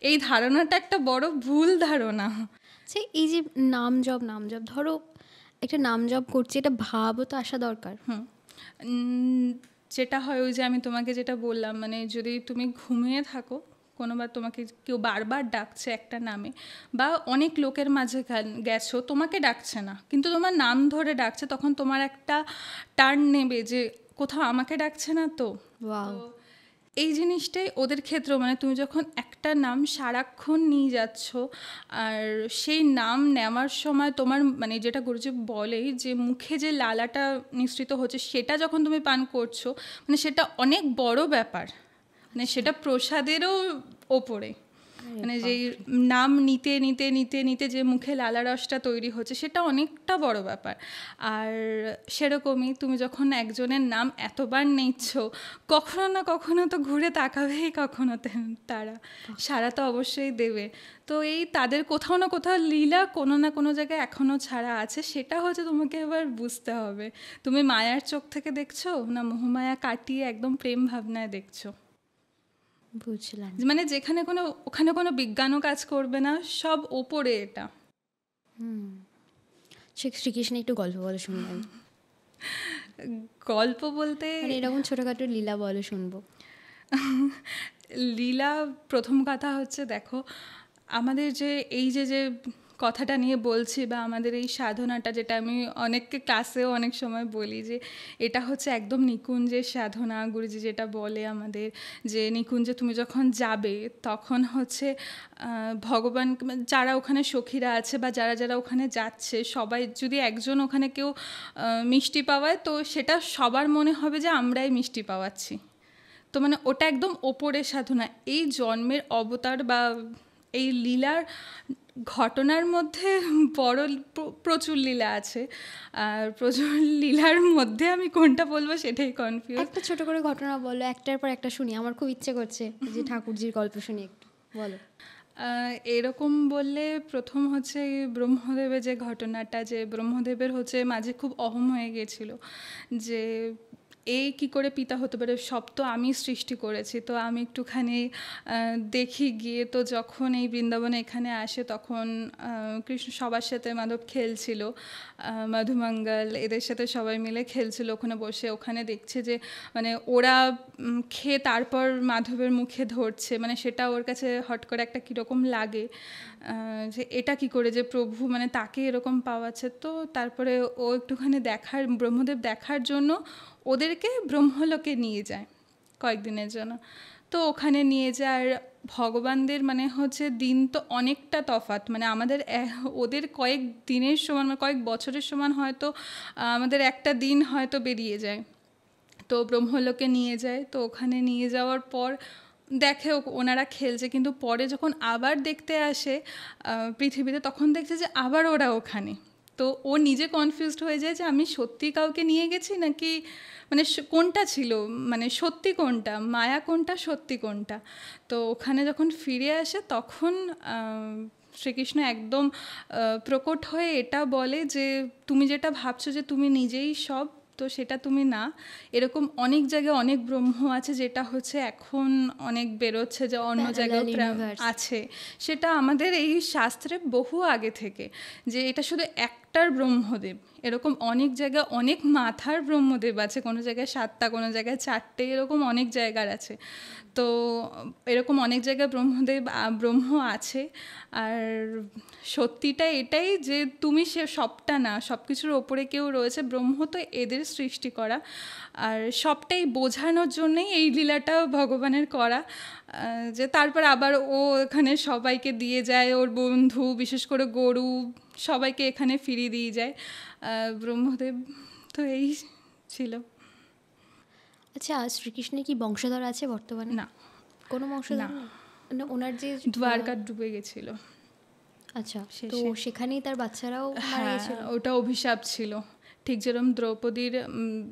এই ধারণাটা একটা বড় ভুল ধারণা। সেই এই যে নাম জপ ধরো একটা নাম জপ করছে, এটা ভাবও তো আসা দরকার। যেটা হয় ওই যে আমি তোমাকে যেটা বললাম, মানে যদি তুমি ঘুমিয়ে থাকো, কোনোবার তোমাকে কেউ বারবার ডাকছে একটা নামে, বা অনেক লোকের মাঝে গেছো, তোমাকে ডাকছে না কিন্তু তোমার নাম ধরে ডাকছে, তখন তোমার একটা টার্ন নেবে যে কোথাও আমাকে ডাকছে না তো। এই জিনিসটাই ওদের ক্ষেত্রেও, মানে তুমি যখন একটা নাম সারাক্ষণ নিয়ে যাচ্ছ, আর সেই নাম নেওয়ার সময় তোমার মানে যেটা গুরুজি বলে যে মুখে যে লালাটা নিঃসৃত হচ্ছে সেটা যখন তুমি পান করছো, মানে সেটা অনেক বড় ব্যাপার, মানে সেটা প্রসাদেরও ওপরে। মানে যেই নাম নিতে নিতে নিতে নিতে যে মুখে লালা রসটা তৈরি হচ্ছে সেটা অনেকটা বড় ব্যাপার। আর সেরকমই তুমি যখন একজনের নাম এতবার নিচ্ছ, কখনো না কখনো তো ঘুরে তাকাবেই, কখনো তারা সারা তো অবশ্যই দেবে। তো এই তাদের কোথাও না কোথাও লীলা কোনো না কোনো জায়গায় এখনও ছাড়া আছে, সেটা হচ্ছে তোমাকে এবার বুঝতে হবে। তুমি মায়ার চোখ থেকে দেখছো না মোহমায়া কাটিয়ে একদম প্রেম ভাবনায় দেখছো। বুঝলাম, মানে যেখানে ওখানে কোনো বিজ্ঞানও কাজ করবে না, সব ওপরে এটা। শ্রীকৃষ্ণ একটু গল্প বলো শুনবো। গল্প বলতে এরকম ছোটোখাটো লীলা বলো শুনবো। লীলা, প্রথম কথা হচ্ছে দেখো, আমাদের যে এই যে কথাটা নিয়ে বলছি, বা আমাদের এই সাধনাটা, যেটা আমি অনেককে ক্লাসেও অনেক সময় বলি যে এটা হচ্ছে একদম নিকুঞ্জের সাধনা। গুরুজি যেটা বলে আমাদের যে নিকুঞ্জে তুমি যখন যাবে তখন হচ্ছে ভগবান, যারা ওখানে সখীরা আছে বা যারা যারা ওখানে যাচ্ছে সবাই যদি একজন ওখানে কেউ মিষ্টি পাওয়ায়, তো সেটা সবার মনে হবে যে আমরাই মিষ্টি পাওয়াচ্ছি। তো মানে ওটা একদম ওপরের সাধনা। এই জন্মের অবতার বা এই লীলার ঘটনার মধ্যে বড় প্রচুর লীলা আছে, আর প্রচুর লীলার মধ্যে আমি কোনটা বলবো সেটাই কনফিউজ। একটা ছোট করে ঘটনা বলো, একটার পর একটা শুনি, আমার খুব ইচ্ছে করছে যে ঠাকুরজির গল্প শুনি, একটু বলো। এরকম বললে প্রথম হচ্ছে ব্রহ্মদেবের যে ঘটনাটা, যে ব্রহ্মদেবের হচ্ছে মাঝে খুব অহম হয়ে গেছিল যে এই কি করে পিতা হতে পারে, সব তো আমি সৃষ্টি করেছি, তো আমি একটুখানি দেখি গিয়ে। তো যখন এই বৃন্দাবনে এখানে আসে তখন কৃষ্ণ সবার সাথে মাধব খেলছিল, মধুমঙ্গল এদের সাথে সবাই মিলে খেলছিল ওখানে বসে। ওখানে দেখছে যে মানে ওরা খেয়ে তারপর মাধবের মুখে ধরছে, মানে সেটা ওর কাছে হট করে একটা কীরকম লাগে যে এটা কি করে যে প্রভু মানে তাকে এরকম পাওয়াচ্ছে। তো তারপরে ও একটুখানি ব্রহ্মদেব দেখার জন্য ওদেরকে ব্রহ্মলোকে নিয়ে যায় কয়েকদিনের জন্য। তো ওখানে নিয়ে যায়, আর ভগবানদের মানে হচ্ছে দিন তো অনেকটা তফাৎ, মানে আমাদের ওদের কয়েক দিনের সমান, মানে কয়েক বছরের সমান হয়তো আমাদের একটা দিন হয়তো বেরিয়ে যায়। তো ব্রহ্মলোকে নিয়ে যায়, তো ওখানে নিয়ে যাওয়ার পর দেখে ওনারা খেলছে, কিন্তু পরে যখন আবার দেখতে আসে পৃথিবীতে, তখন দেখছে যে আবার ওরা ওখানে। তো ও নিজে কনফিউজড হয়ে যায় যে আমি সত্যি কাউকে নিয়ে গেছি নাকি, মানে কোনটা ছিল, মানে সত্যি কোনটা, মায়া কোনটা, সত্যি কোনটা। তো ওখানে যখন ফিরে আসে তখন শ্রীকৃষ্ণ একদম প্রকট হয়ে এটা বলে যে তুমি যেটা ভাবছো যে তুমি নিজেই সব, তো সেটা তুমি না। এরকম অনেক জায়গায় অনেক ব্রহ্ম আছে, যেটা হচ্ছে এখন অনেক বেরোচ্ছে যে অন্য জায়গায় আছে। সেটা আমাদের এই শাস্ত্রে বহু আগে থেকে, যে এটা শুধু একটার ব্রহ্মদেব, এরকম অনেক জায়গায় অনেক মাথার ব্রহ্মদেব আছে, কোনো জায়গায় 7টা, কোনো জায়গায় 4টে, এরকম অনেক জায়গার আছে। তো তো এরকম অনেক জায়গায় ব্রহ্মদেব ব্রহ্ম আছে। আর সত্যিটা এটাই যে তুমি সে সবটা না, সব কিছুর ওপরে কেউ রয়েছে, ব্রহ্ম তো এদের সৃষ্টি করা, আর সবটাই বোঝানোর জন্যেই এই লীলাটা ভগবানের করা। যে তারপর আবার ও এখানে সবাইকে দিয়ে যায়, ওর বন্ধু বিশেষ করে গরু সবাইকে এখানে ফিরিয়ে দিয়ে যায় ব্রহ্মদেব। তো এই ছিল। আচ্ছা, শ্রীকৃষ্ণের কি বংশধর আছে বর্তমানে? না, কোনো বংশধর নেই? মানে ওনার যে দ্বারকা ডুবে গেছিল। আচ্ছা, তো শেষে। সেখানেই তার বাচ্চারাও মারা হ্যাঁ, গেছিল? ওটা অভিশাপ ছিল। ঠিক যেরকম দ্রৌপদীর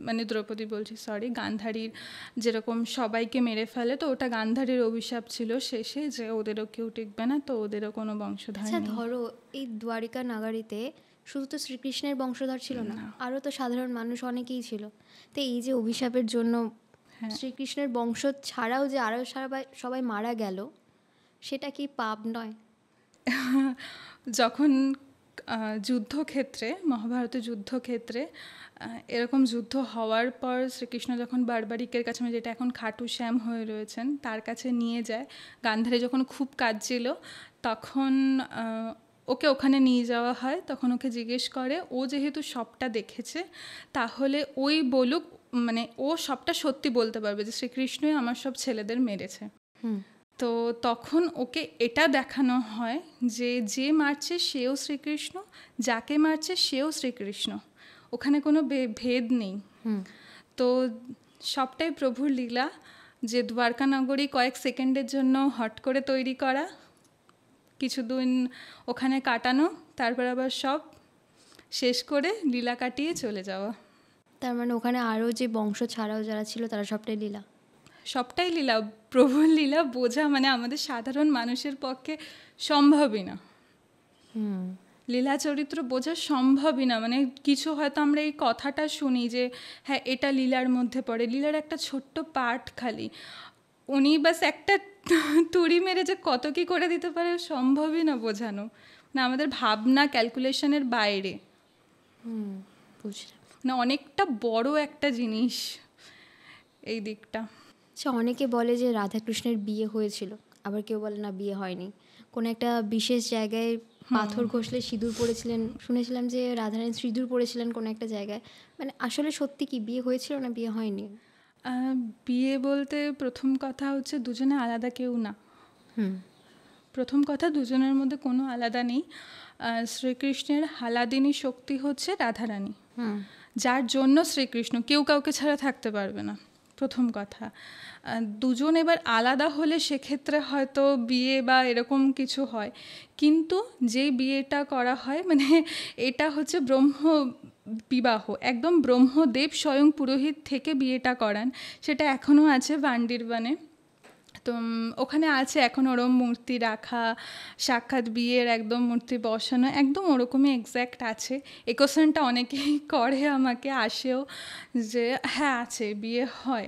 মানে দ্রৌপদী বলছি সরি, গান্ধারীর যেরকম সবাইকে মেরে ফেলে, তো ওটা গান্ধারীর অভিশাপ ছিল শেষে, যে ওদেরও কেউ টিকবে না, তো ওদেরও কোনো বংশধর আচ্ছা, নেই। ধরো এই দ্বারিকা নাগারিতে শুধু তো শ্রীকৃষ্ণের বংশধর ছিল না, আরও তো সাধারণ মানুষ অনেকেই ছিল। তো এই যে অভিশাপের জন্য শ্রীকৃষ্ণের বংশ ছাড়াও যে আরও সবাই মারা গেল, সেটা কি পাপ নয়? যখন যুদ্ধক্ষেত্রে, মহাভারতের যুদ্ধক্ষেত্রে এরকম যুদ্ধ হওয়ার পর শ্রীকৃষ্ণ যখন বারবারিকের কাছে, মানে যেটা এখন খাটু শ্যাম হয়ে রয়েছেন, তার কাছে নিয়ে যায়, গান্ধারী যখন খুব কাঁদছিল তখন ওকে ওখানে নিয়ে যাওয়া হয়। তখন ওকে জিজ্ঞেস করে, ও যেহেতু সবটা দেখেছে তাহলে ওই বলুক, মানে ও সবটা সত্যি বলতে পারবে যে শ্রীকৃষ্ণই আমার সব ছেলেদের মেরেছে। তো তখন ওকে এটা দেখানো হয় যে যে মারছে সেও শ্রীকৃষ্ণ, যাকে মারছে সেও শ্রীকৃষ্ণ, ওখানে কোনো ভেদ নেই। তো সবটাই প্রভুর লীলা, যে দ্বারকা নগরী কয়েক সেকেন্ডের জন্য হট করে তৈরি করা, কিছুদিন ওখানে কাটানো, তারপর আবার সব শেষ করে লীলা কাটিয়ে চলে যাওয়া। তার মানে ওখানে আরও যে বংশ ছাড়াও যারা ছিল তারা সবটাই লীলা? সবটাই লীলা। প্রভুর লীলা বোঝা মানে আমাদের সাধারণ মানুষের পক্ষে সম্ভবই না। লীলা চরিত্র বোঝা সম্ভবই না। মানে কিছু হয়তো আমরা এই কথাটা শুনি যে হ্যাঁ এটা লীলার মধ্যে পড়ে, লীলার একটা ছোট্ট পার্ট খালি, উনি বাস একটা তুড়ি মেরে যে কত কি করে দিতে পারে সম্ভবই না বোঝানো, না আমাদের ভাবনা ক্যালকুলেশনের বাইরে। বুঝলাম। না অনেকটা বড় একটা জিনিস এই দিকটা। আচ্ছা, অনেকে বলে যে রাধাকৃষ্ণের বিয়ে হয়েছিল, আবার কেউ বলে না বিয়ে হয়নি। কোনো একটা বিশেষ জায়গায় পাথর ঘষলে সিঁদুর পড়েছিলেন, শুনেছিলাম যে রাধারানী সিঁদুর পড়েছিলেন কোনো একটা জায়গায়। মানে আসলে সত্যি কি বিয়ে হয়েছিল না বিয়ে হয়নি? বিয়ে বলতে প্রথম কথা হচ্ছে দুজনে আলাদা কেউ না। প্রথম কথা দুজনের মধ্যে কোনো আলাদা নেই। শ্রীকৃষ্ণের হালাদিনী শক্তি হচ্ছে রাধারানী, যার জন্য শ্রীকৃষ্ণ, কেউ কাউকে ছাড়া থাকতে পারবে না, প্রথম কথা। দুজন এবার আলাদা হলে সেক্ষেত্রে হয়তো বিয়ে বা এরকম কিছু হয়, কিন্তু যে বিয়েটা করা হয় মানে এটা হচ্ছে ব্রহ্ম বিবাহ, একদম ব্রহ্মদেব স্বয়ং পুরোহিত থেকে বিয়েটা করান। সেটা এখনও আছে বান্ডিরবানে। তো ওখানে আছে এখন ওরম মূর্তি রাখা, সাক্ষাৎ বিয়ের একদম মূর্তি বসানো, একদম ওরকমই এক্স্যাক্ট আছে। এই কোশ্চেনটা অনেকেই করে, আমাকে আসেও যে হ্যাঁ আছে, বিয়ে হয়।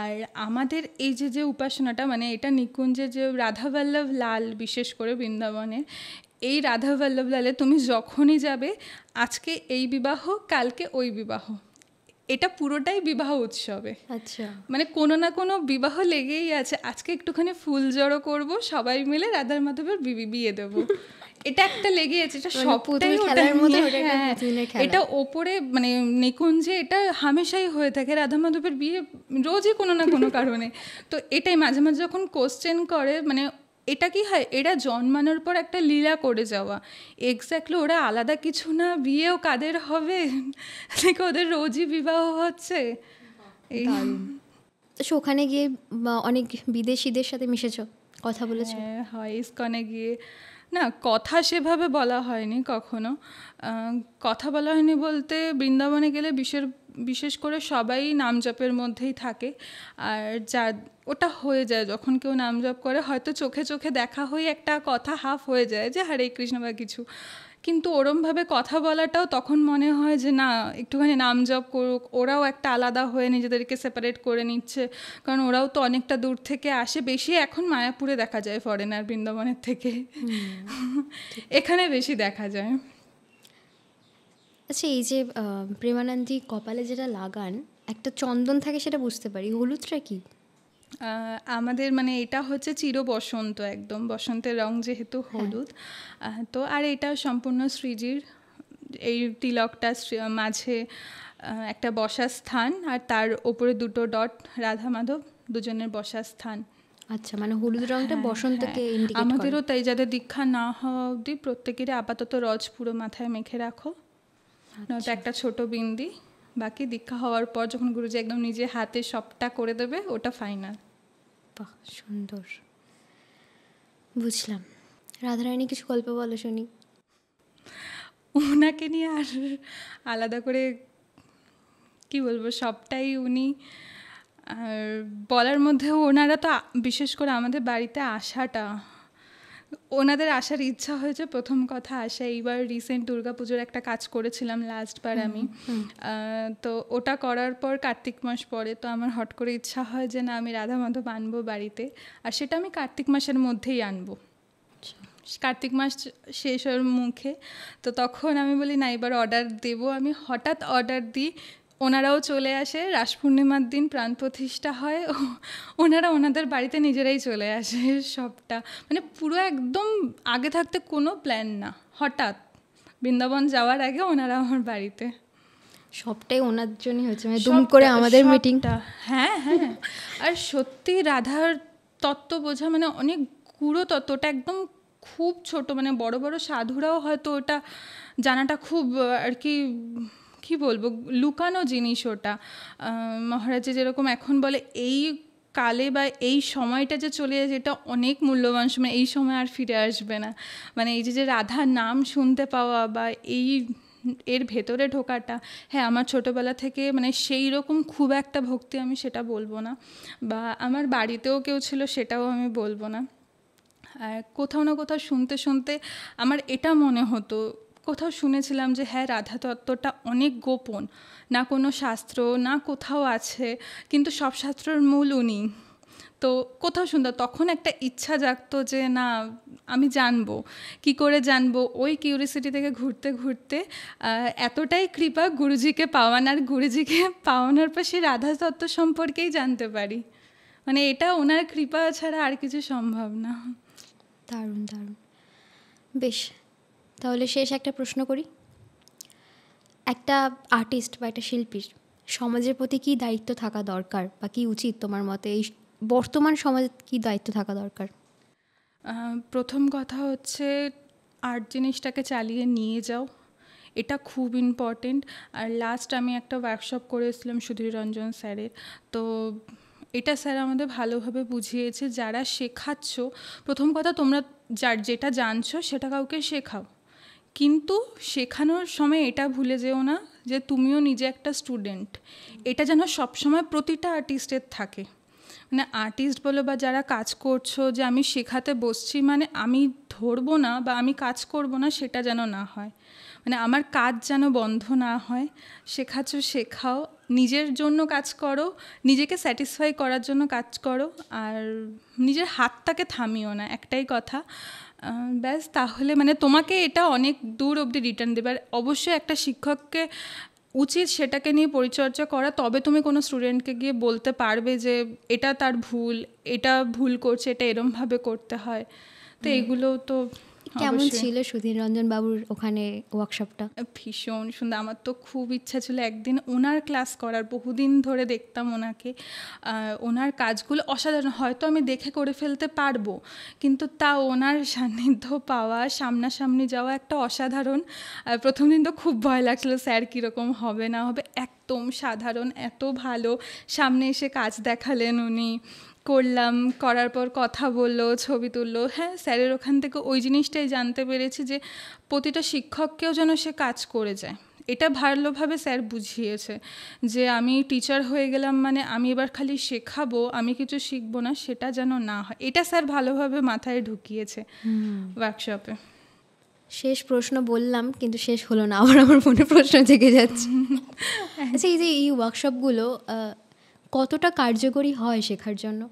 আর আমাদের এই যে যে উপাসনাটা, মানে এটা নিকুঞ্জে যে রাধাবল্লভ লাল, বিশেষ করে বৃন্দাবনের এই রাধাবল্লভ লালে তুমি যখনই যাবে, আজকে এই বিবাহ কালকে ওই বিবাহ, এটা পুরোটাই বিবাহ উৎসবে। আচ্ছা, মানে কোনো না কোনো বিবাহ লেগেই আছে। আজকে একটুখানি ফুল জড়ো করবো সবাই মিলে, রাধার মাধবের বিয়ে দেবো, এটা একটা লেগে আছে। এটা সবটাই এটা ওপরে মানে নিকুঞ্জে এটা হামেশাই হয়ে থাকে, রাধা মাধবের বিয়ে রোজই কোনো না কোনো কারণে। তো এটাই মাঝে মাঝে যখন কোশ্চেন করে, মানে এটা কি হয়, এরা জন্মানোর পর একটা লীলা করে যাওয়া, এক্স্যাক্টলি ওরা আলাদা কিছু না, বিয়েও কাদের হবে, ওদের রোজই বিবাহ হচ্ছে। এই ওখানে গিয়ে অনেক বিদেশিদের সাথে মিশেছো, কথা বলেছো? হ্যাঁ হয়, ইস্কনে গিয়ে না কথা সেভাবে বলা হয়নি কখনো। কথা বলা হয়নি বলতে বৃন্দাবনে গেলে বিশেষ করে সবাই নাম জপের মধ্যেই থাকে, আর যা ওটা হয়ে যায় যখন কেউ নাম জপ করে, হয়তো চোখে চোখে দেখা হয়ে একটা কথা হাফ হয়ে যায় যে হরে কৃষ্ণ বা কিছু, কিন্তু ওরমভাবে কথা বলাটাও তখন মনে হয় যে না একটুখানি নাম জপ করুক। ওরাও একটা আলাদা হয়ে নিজেদেরকে সেপারেট করে নিচ্ছে, কারণ ওরাও তো অনেকটা দূর থেকে আসে। বেশি এখন মায়াপুরে দেখা যায় ফরেনার বৃন্দাবনের থেকে, এখানে বেশি দেখা যায়। আচ্ছা, এই যে প্রেমানন্দী কপালে যেটা লাগান একটা চন্দন থাকে সেটা বুঝতে পারি, হলুদটা কি? আমাদের মানে এটা হচ্ছে চির বসন্ত, একদম বসন্তের রং যেহেতু হলুদ। তো আর এটা সম্পূর্ণ শ্রীজির, এই তিলকটা মাঝে একটা বসার স্থান, আর তার ওপরে দুটো ডট রাধা মাধব দুজনের বসার স্থান। আচ্ছা, মানে হলুদ রংটা বসন্তকে ইন্ডিকেট করে। আমাদেরও তাই, যাদের দীক্ষা না হওয়া অবধি প্রত্যেকেরই আপাতত রজ পুরো মাথায় মেখে রাখো, নয়তো একটা ছোট বিন্দি। বাকি দীক্ষা হওয়ার পর যখন গুরুজি একদম নিজে হাতে সবটা করে দেবে, ওটা ফাইনাল। বাহ, সুন্দর, বুঝলাম। রাধারানী কিছু গল্প বলো শুনি। ওনাকে নিয়ে আর আলাদা করে কি বলবো, সবটাই উনি। আর বলার মধ্যেও ওনারা তো বিশেষ করে আমাদের বাড়িতে আসাটা, ওনাদের আসার ইচ্ছা হয়েছে প্রথম কথা আসা। এইবার রিসেন্ট দুর্গাপুজোর একটা কাজ করেছিলাম লাস্টবার আমি, তো ওটা করার পর কার্তিক মাস পরে, তো আমার হট করে ইচ্ছা হয় যে না আমি রাধা মাধব আনবো বাড়িতে, আর সেটা আমি কার্তিক মাসের মধ্যেই আনবো। কার্তিক মাস শেষ হওয়ার মুখে, তো তখন আমি বলি না এবার অর্ডার দেবো। আমি হঠাৎ অর্ডার দিই, ওনারাও চলে আসে। রাস পূর্ণিমার দিন প্রাণ প্রতিষ্ঠা হয়, ওনারা ওনাদের বাড়িতে নিজেরাই চলে আসে সবটা, মানে পুরো একদম আগে থাকতে কোনো প্ল্যান না, হঠাৎ বৃন্দাবন যাওয়ার আগে ওনারা আমার বাড়িতে। সবটাই ওনার জন্যই হয়েছে, মানে দুম করে আমাদের মিটিংটা। হ্যাঁ হ্যাঁ, আর সত্যি রাধার তত্ত্ব বোঝা মানে অনেক গুরু তত্ত্বটা, একদম খুব ছোট, মানে বড় বড় সাধুরাও হয়তো ওটা জানাটা খুব আর কি কি বলবো লুকানো জিনিস ওটা। মহারাজে যেরকম এখন বলে এই কালে বা এই সময়টা যে চলে যায়, যেটা অনেক মূল্যবান সময়, এই সময় আর ফিরে আসবে না। মানে এই যে রাধার নাম শুনতে পাওয়া বা এই এর ভেতরে ঢোকাটা, হ্যাঁ আমার ছোটোবেলা থেকে মানে সেই রকম খুব একটা ভক্তি আমি সেটা বলবো না, বা আমার বাড়িতেও কেউ ছিল সেটাও আমি বলবো না। আর কোথাও না কোথাও শুনতে শুনতে আমার এটা মনে হতো, কোথাও শুনেছিলাম যে হ্যাঁ রাধা তত্ত্বটা অনেক গোপন, না কোনো শাস্ত্র না কোথাও আছে, কিন্তু সব শাস্ত্রের মূল উনি। তো কোথাও শুনতাম, তখন একটা ইচ্ছা জাগতো যে না আমি জানবো। কি করে জানবো, ওই কিউরিসিটি থেকে ঘুরতে ঘুরতে এতটাই কৃপা গুরুজিকে পাওয়ানোর, গুরুজিকে পাওয়ানোর পর সেই রাধা তত্ত্ব সম্পর্কেই জানতে পারি। মানে এটা ওনার কৃপা ছাড়া আর কিছু সম্ভব না। দারুণ দারুণ, বেশ। তাহলে শেষ একটা প্রশ্ন করি। একটা আর্টিস্ট বা একটা শিল্পীর সমাজের প্রতি কী দায়িত্ব থাকা দরকার বা কী উচিত তোমার মতে, এই বর্তমান সমাজে কী দায়িত্ব থাকা দরকার? প্রথম কথা হচ্ছে আর্ট জিনিসটাকে চালিয়ে নিয়ে যাও, এটা খুব ইম্পর্টেন্ট। আর লাস্ট আমি একটা ওয়ার্কশপ করেছিলাম সুধীর রঞ্জন স্যারের, তো এটা স্যার আমাদের ভালোভাবে বুঝিয়েছে, যারা শেখাচ্ছ প্রথম কথা তোমরা যেটা জানছো সেটা কাউকে শেখাও, কিন্তু শেখানোর সময় এটা ভুলে যেও না যে তুমিও নিজে একটা স্টুডেন্ট। এটা যেন সবসময় প্রতিটা আর্টিস্টের থাকে, মানে আর্টিস্ট বলো বা যারা কাজ করছো, যে আমি শেখাতে বসছি মানে আমি ধরবো না বা আমি কাজ করব না, সেটা যেন না হয়। মানে আমার কাজ যেন বন্ধ না হয়। শেখাচ্ছ শেখাও, নিজের জন্য কাজ করো, নিজেকে স্যাটিসফাই করার জন্য কাজ করো, আর নিজের হাতটাকে থামিও না, একটাই কথা। ব্যাস, তাহলে মানে তোমাকে এটা অনেক দূর অবধি রিটার্ন দেবে। আর অবশ্যই একটা শিক্ষককে উচিত সেটাকে নিয়ে পরিচর্যা করা, তবে তুমি কোনো স্টুডেন্টকে গিয়ে বলতে পারবে যে এটা তার ভুল, এটা ভুল করছে, এটা এরমভাবে করতে হয়। তো এগুলো তো কেমন ছিল সুধীর রঞ্জন বাবুর ওখানে ওয়ার্কশপটা? ভীষণ সুন্দর। আমার তো খুব ইচ্ছা ছিল একদিন ওনার ক্লাস করার, বহুদিন ধরে দেখতাম ওনাকে, ওনার কাজগুলো অসাধারণ। হয়তো আমি দেখে করে ফেলতে পারবো, কিন্তু তা ওনার সান্নিধ্য পাওয়া, সামনাসামনি যাওয়া একটা অসাধারণ। প্রথম দিন তো খুব ভয় লাগছিলো স্যার কীরকম হবে না হবে, একদম সাধারণ, এত ভালো সামনে এসে কাজ দেখালেন উনি, করলাম, করার পর কথা বললো, ছবি তুললো। হ্যাঁ, স্যারের ওখান থেকে ওই জিনিসটাই জানতে পেরেছি যে প্রতিটা শিক্ষককেও যেন সে কাজ করে যায়। এটা ভালোভাবে স্যার বুঝিয়েছে যে আমি টিচার হয়ে গেলাম মানে আমি এবার খালি শেখাবো, আমি কিছু শিখবো না, সেটা যেন না হয়। এটা স্যার ভালোভাবে মাথায় ঢুকিয়েছে ওয়ার্কশপে। শেষ প্রশ্ন বললাম কিন্তু শেষ হলো না, আবার আমার মনে প্রশ্ন জেগে যাচ্ছে। আচ্ছা, এই যে এই ওয়ার্কশপগুলো কতটা কার্যকরী হয় শেখার জন্য?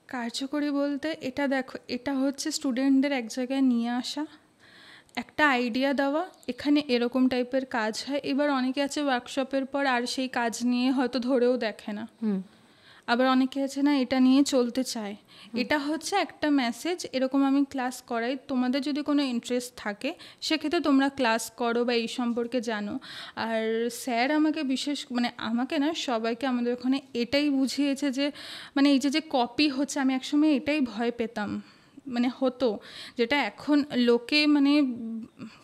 কার্যকরী বলতে এটা দেখো, এটা হচ্ছে স্টুডেন্টদের এক জায়গায় নিয়ে আসা, একটা আইডিয়া দেওয়া, এখানে এরকম টাইপের কাজ হয়। এবার অনেকে আছে ওয়ার্কশপের পর আর সেই কাজ নিয়ে হয়তো ধরেও দেখে না, আবার অনেকে আছে না এটা নিয়ে চলতে চায়। এটা হচ্ছে একটা মেসেজ, এরকম আমি ক্লাস করাই, তোমাদের যদি কোনো ইন্টারেস্ট থাকে সেক্ষেত্রে তোমরা ক্লাস করো বা এই সম্পর্কে জানো। আর স্যার আমাকে বিশেষ মানে আমাকে না সবাইকে আমাদের ওখানে এটাই বুঝিয়েছে যে মানে এই যে কপি হচ্ছে, আমি একসময় এটাই ভয় পেতাম, মানে হতো যেটা এখন লোকে মানে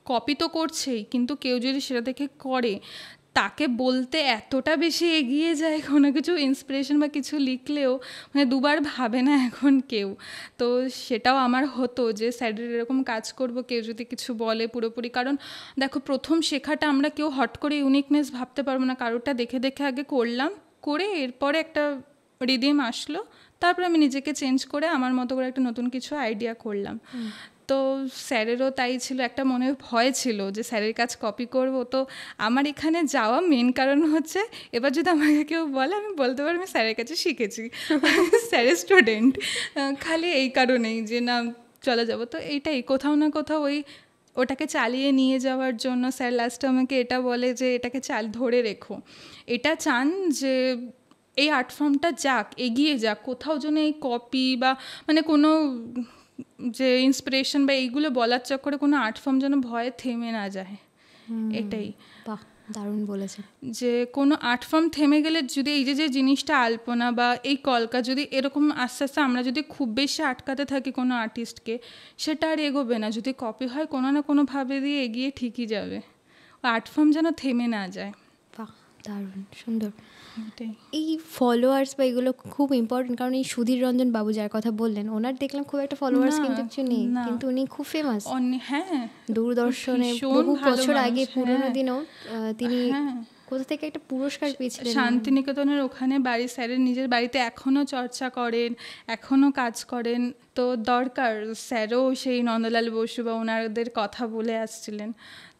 কপি তো করছেই, কিন্তু কেউ যদি সেটা দেখে করে তাকে বলতে এতটা বেশি এগিয়ে যায় কোনো কিছু ইন্সপিরেশন বা কিছু লিখলেও মানে দুবার ভাবে না এখন কেউ। তো সেটাও আমার হতো যে স্যারের এরকম কাজ করব, কেউ যদি কিছু বলে পুরোপুরি, কারণ দেখো প্রথম শেখাটা আমরা কেউ হট করে ইউনিকনেস ভাবতে পারবো না, কারোরটা দেখে দেখে আগে করলাম, করে এরপরে একটা রিদিম আসলো, তারপর আমি নিজেকে চেঞ্জ করে আমার মতো করে একটা নতুন কিছু আইডিয়া করলাম। তো স্যারেরও তাই ছিল, একটা মনে ভয় ছিল যে স্যারের কাজ কপি করব। তো আমার এখানে যাওয়া মেন কারণ হচ্ছে এবার যদি আমাকে কেউ বলে আমি বলতে পারবো আমি স্যারের কাছে শিখেছি, স্যারের স্টুডেন্ট, খালি এই কারণেই যে না চলে যাব। তো এইটাই কোথাও না কোথাও ওটাকে চালিয়ে নিয়ে যাওয়ার জন্য স্যার লাস্টে আমাকে এটা বলে যে এটাকে ধরে রেখো, এটা চান যে এই আর্ট ফর্মটা যাক, এগিয়ে যাক, কোথাও যেন এই কপি বা মানে কোনো যে ইন্সপিরেশন বা এইগুলো বলার চক্করে কোনো আর্ট ফর্ম যেন ভয়ে থেমে না যায়। এটাই বাহ, দারুণ বলেছে। যে কোনো আর্ট ফর্ম থেমে গেলে যদি এই যে জিনিসটা আলপনা বা এই কলকা যদি এরকম আস্তে আস্তে আমরা যদি খুব বেশি আটকাতে থাকি কোনো আর্টিস্টকে, সেটা আর এগোবে না। যদি কপি হয় কোনো না কোনোভাবে দিয়ে এগিয়ে ঠিকই যাবে, আর্ট ফর্ম যেন থেমে না যায়। বাহ, দারুণ সুন্দর। এই ফলোয়ার্স বা এগুলো খুব ইম্পর্টেন্ট, কারণ এই সুধীর রঞ্জন বাবু যার কথা বললেন, ওনার দেখলাম খুব একটা ফলোয়ার্স কিন্তু কিছু নেই, কিন্তু উনি খুব ফেমাস। হ্যাঁ, দূরদর্শনে বহু বছর আগে পুরোনো দিনেও তিনি কোথা থেকে একটা পুরস্কার পেয়েছিলেন, শান্তিনিকেতনের ওখানে বাড়ি, স্যারের নিজের বাড়িতে এখনও চর্চা করেন, এখনও কাজ করেন। তো দরকার, স্যারও সেই নন্দলাল বসু বা ওনাদের কথা বলে আসছিলেন।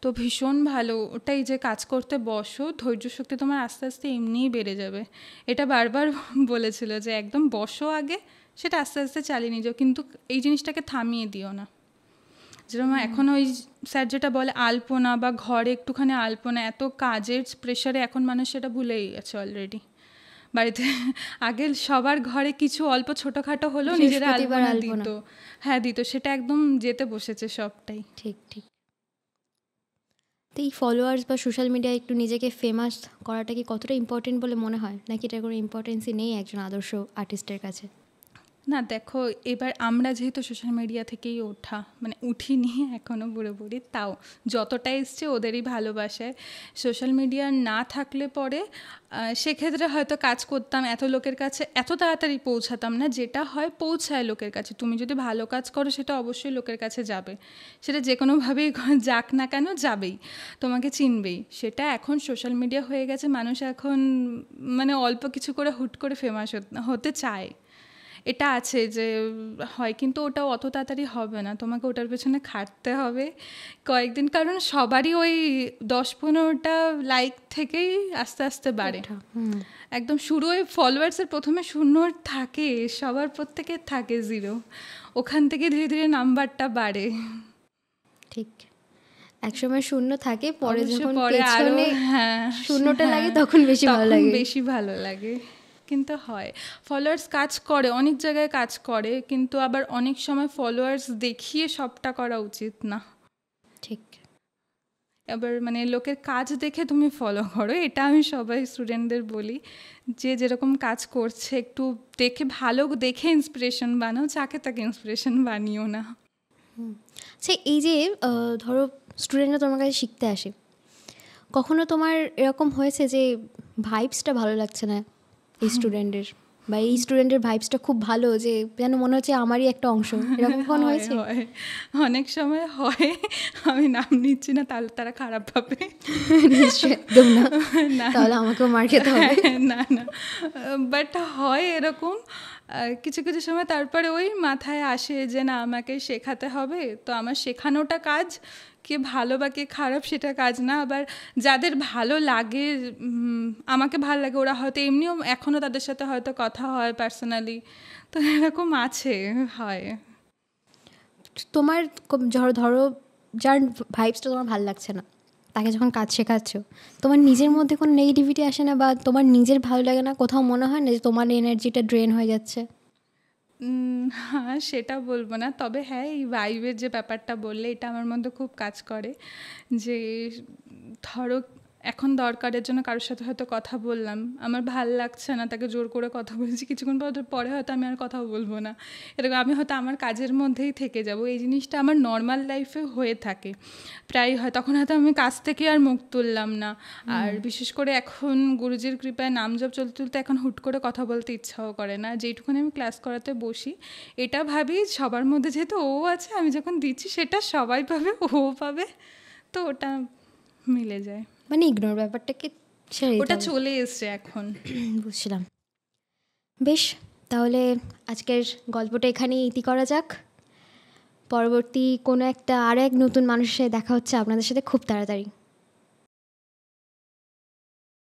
তো ভীষণ ভালো ওটাই যে কাজ করতে বসো, ধৈর্য শক্তি তোমার আস্তে আস্তে এমনিই বেড়ে যাবে। এটা বারবার বলেছিল যে একদম বসো আগে, সেটা আস্তে আস্তে চালিয়ে নিয়ে যাও, কিন্তু এই জিনিসটাকে থামিয়ে দিও না। যেরকম এখন ওই স্যার যেটা বলে আলপনা বা ঘরে একটুখানি আলপনা, এত কাজের প্রেশারে এখন মানুষ সেটা ভুলেই গেছে অলরেডি। বাড়িতে আগে সবার ঘরে কিছু অল্প ছোটোখাটো হলেও নিজেরা আলপনা দিত, হ্যাঁ দিত, সেটা একদম যেতে বসেছে সবটাই। ঠিক ঠিক। তো এই ফলোয়ার্স বা সোশ্যাল মিডিয়ায় একটু নিজেকে ফেমাস করাটা কি কতটা ইম্পর্টেন্ট বলে মনে হয়, নাকি এটার কোনো ইম্পর্টেন্সই নেই একজন আদর্শ আর্টিস্টের কাছে? না দেখো, এবার আমরা যেহেতু সোশ্যাল মিডিয়া থেকেই ওঠা, মানে উঠিনি এখনও পুরোপুরি, তাও যতটা এসছে ওদেরই ভালোবাসায়। সোশ্যাল মিডিয়া না থাকলে পরে সেক্ষেত্রে হয়তো কাজ করতাম, এত লোকের কাছে এত তাড়াতাড়ি পৌঁছাতাম না, যেটা হয় পৌঁছায় লোকের কাছে। তুমি যদি ভালো কাজ করো সেটা অবশ্যই লোকের কাছে যাবে, সেটা যে কোনোভাবেই যাক না কেন যাবেই, তোমাকে চিনবেই। সেটা এখন সোশ্যাল মিডিয়া হয়ে গেছে, মানুষ এখন মানে অল্প কিছু করে হুট করে ফেমাস হতে চায়, এটা আছে যে হয়, কিন্তু ওটাও অত তাড়াতাড়ি হবে না, তোমাকে ওটার পেছনে খাটতে হবে কয়েকদিন, কারণ সবারই ওই 10-15টা লাইক থেকেই আস্তে আস্তে বাড়ে। একদম শুরু ওই ফলোয়ার্সের প্রথমে 0 থাকে, সবার প্রত্যেকের থাকে 0, ওখান থেকে ধীরে ধীরে নাম্বারটা বাড়ে। ঠিক, একসময় 0 থাকে, পরে যখন পেছনে 0টা লাগে তখন বেশি ভালো লাগে। কিন্তু হয় ফলোয়ার্স কাজ করে, অনেক জায়গায় কাজ করে, কিন্তু আবার অনেক সময় ফলোয়ার্স দেখিয়ে সবটা করা উচিত না। ঠিক, এবার মানে লোকের কাজ দেখে তুমি ফলো করো, এটা আমি সবাই স্টুডেন্টদের বলি, যে যেরকম কাজ করছে একটু দেখে, ভালো দেখে ইন্সপিরেশন বানাও, যাকে তাকে ইন্সপিরেশন বানিও না। আচ্ছা, এই যে ধরো স্টুডেন্টরা তোমার কাছে শিখতে আসে, কখনো তোমার এরকম হয়েছে যে ভাইবসটা ভালো লাগছে না এই স্টুডেন্টের, বা এই স্টুডেন্টের ভাইবসটা খুব ভালো, যে যেন মনে হচ্ছে আমারই একটা অংশ, এরকম কখন হয়েছে? অনেক সময় হয়, আমি নাম নিচ্ছি না, তাহলে তারা খারাপ পাবে। নিশ্চয়ই, একদম না, তাহলে আমাকেও মার খেতে হবে। না না, বাট হয় এরকম কিছু কিছু সময়। তারপরে ওই মাথায় আসে যে না, আমাকে শেখাতে হবে, তো আমার শেখানোটা কাজ, কে ভালো বা কে খারাপ সেটা কাজ না। আবার যাদের ভালো লাগে, আমাকে ভালো লাগে, ওরা হয়তো এমনিও এখনও তাদের সাথে হয়তো কথা হয় পার্সোনালি, তো এরকম আছে, হয়। তোমার ধরো যার ভাইবসটা তোমার ভালো লাগছে না, তাকে যখন কাজ শেখাচ্ছ, তোমার নিজের মধ্যে কোনো নেগেটিভিটি আসে না, বা তোমার নিজের ভালো লাগে না? কোথাও মনে হয় না যে তোমার এনার্জিটা ড্রেন হয়ে যাচ্ছে? হ্যাঁ, সেটা বলবো না, তবে হ্যাঁ, এই ভাইবের যে ব্যাপারটা বললে এটা আমার মধ্যে খুব কাজ করে। যে ধরো এখন দরকারের জন্য কারোর সাথে হয়তো কথা বললাম, আমার ভাল লাগছে না, তাকে জোর করে কথা বলছি, কিছুক্ষণ পরে হয়তো আমি আর কথা বলবো না, এরকম আমি হয়তো আমার কাজের মধ্যেই থেকে যাব। এই জিনিসটা আমার নর্মাল লাইফে হয়ে থাকে প্রায় হয়, তখন হয়তো আমি কাজ থেকে আর মুখ তুললাম না। আর বিশেষ করে এখন গুরুজির কৃপায় নাম জপ চলতে চলতে এখন হুট করে কথা বলতে ইচ্ছাও করে না। যেইটুকুনি আমি ক্লাস করাতে বসি এটা ভাবি সবার মধ্যে যেহেতু ও আছে, আমি যখন দিচ্ছি সেটা সবাই পাবে, ও পাবে, তো ওটা মিলে যায়, মানে ইগনোর ব্যাপারটাকে ছেড়ে দিতে ওটা হবে। চলে এসছে এখন। বুঝলাম। বেশ, তাহলে আজকের গল্পটা এখানেই ইতি করা যাক। পরবর্তী কোনো একটা আর এক নতুন মানুষের সাথে দেখা হচ্ছে আপনাদের সাথে খুব তাড়াতাড়ি।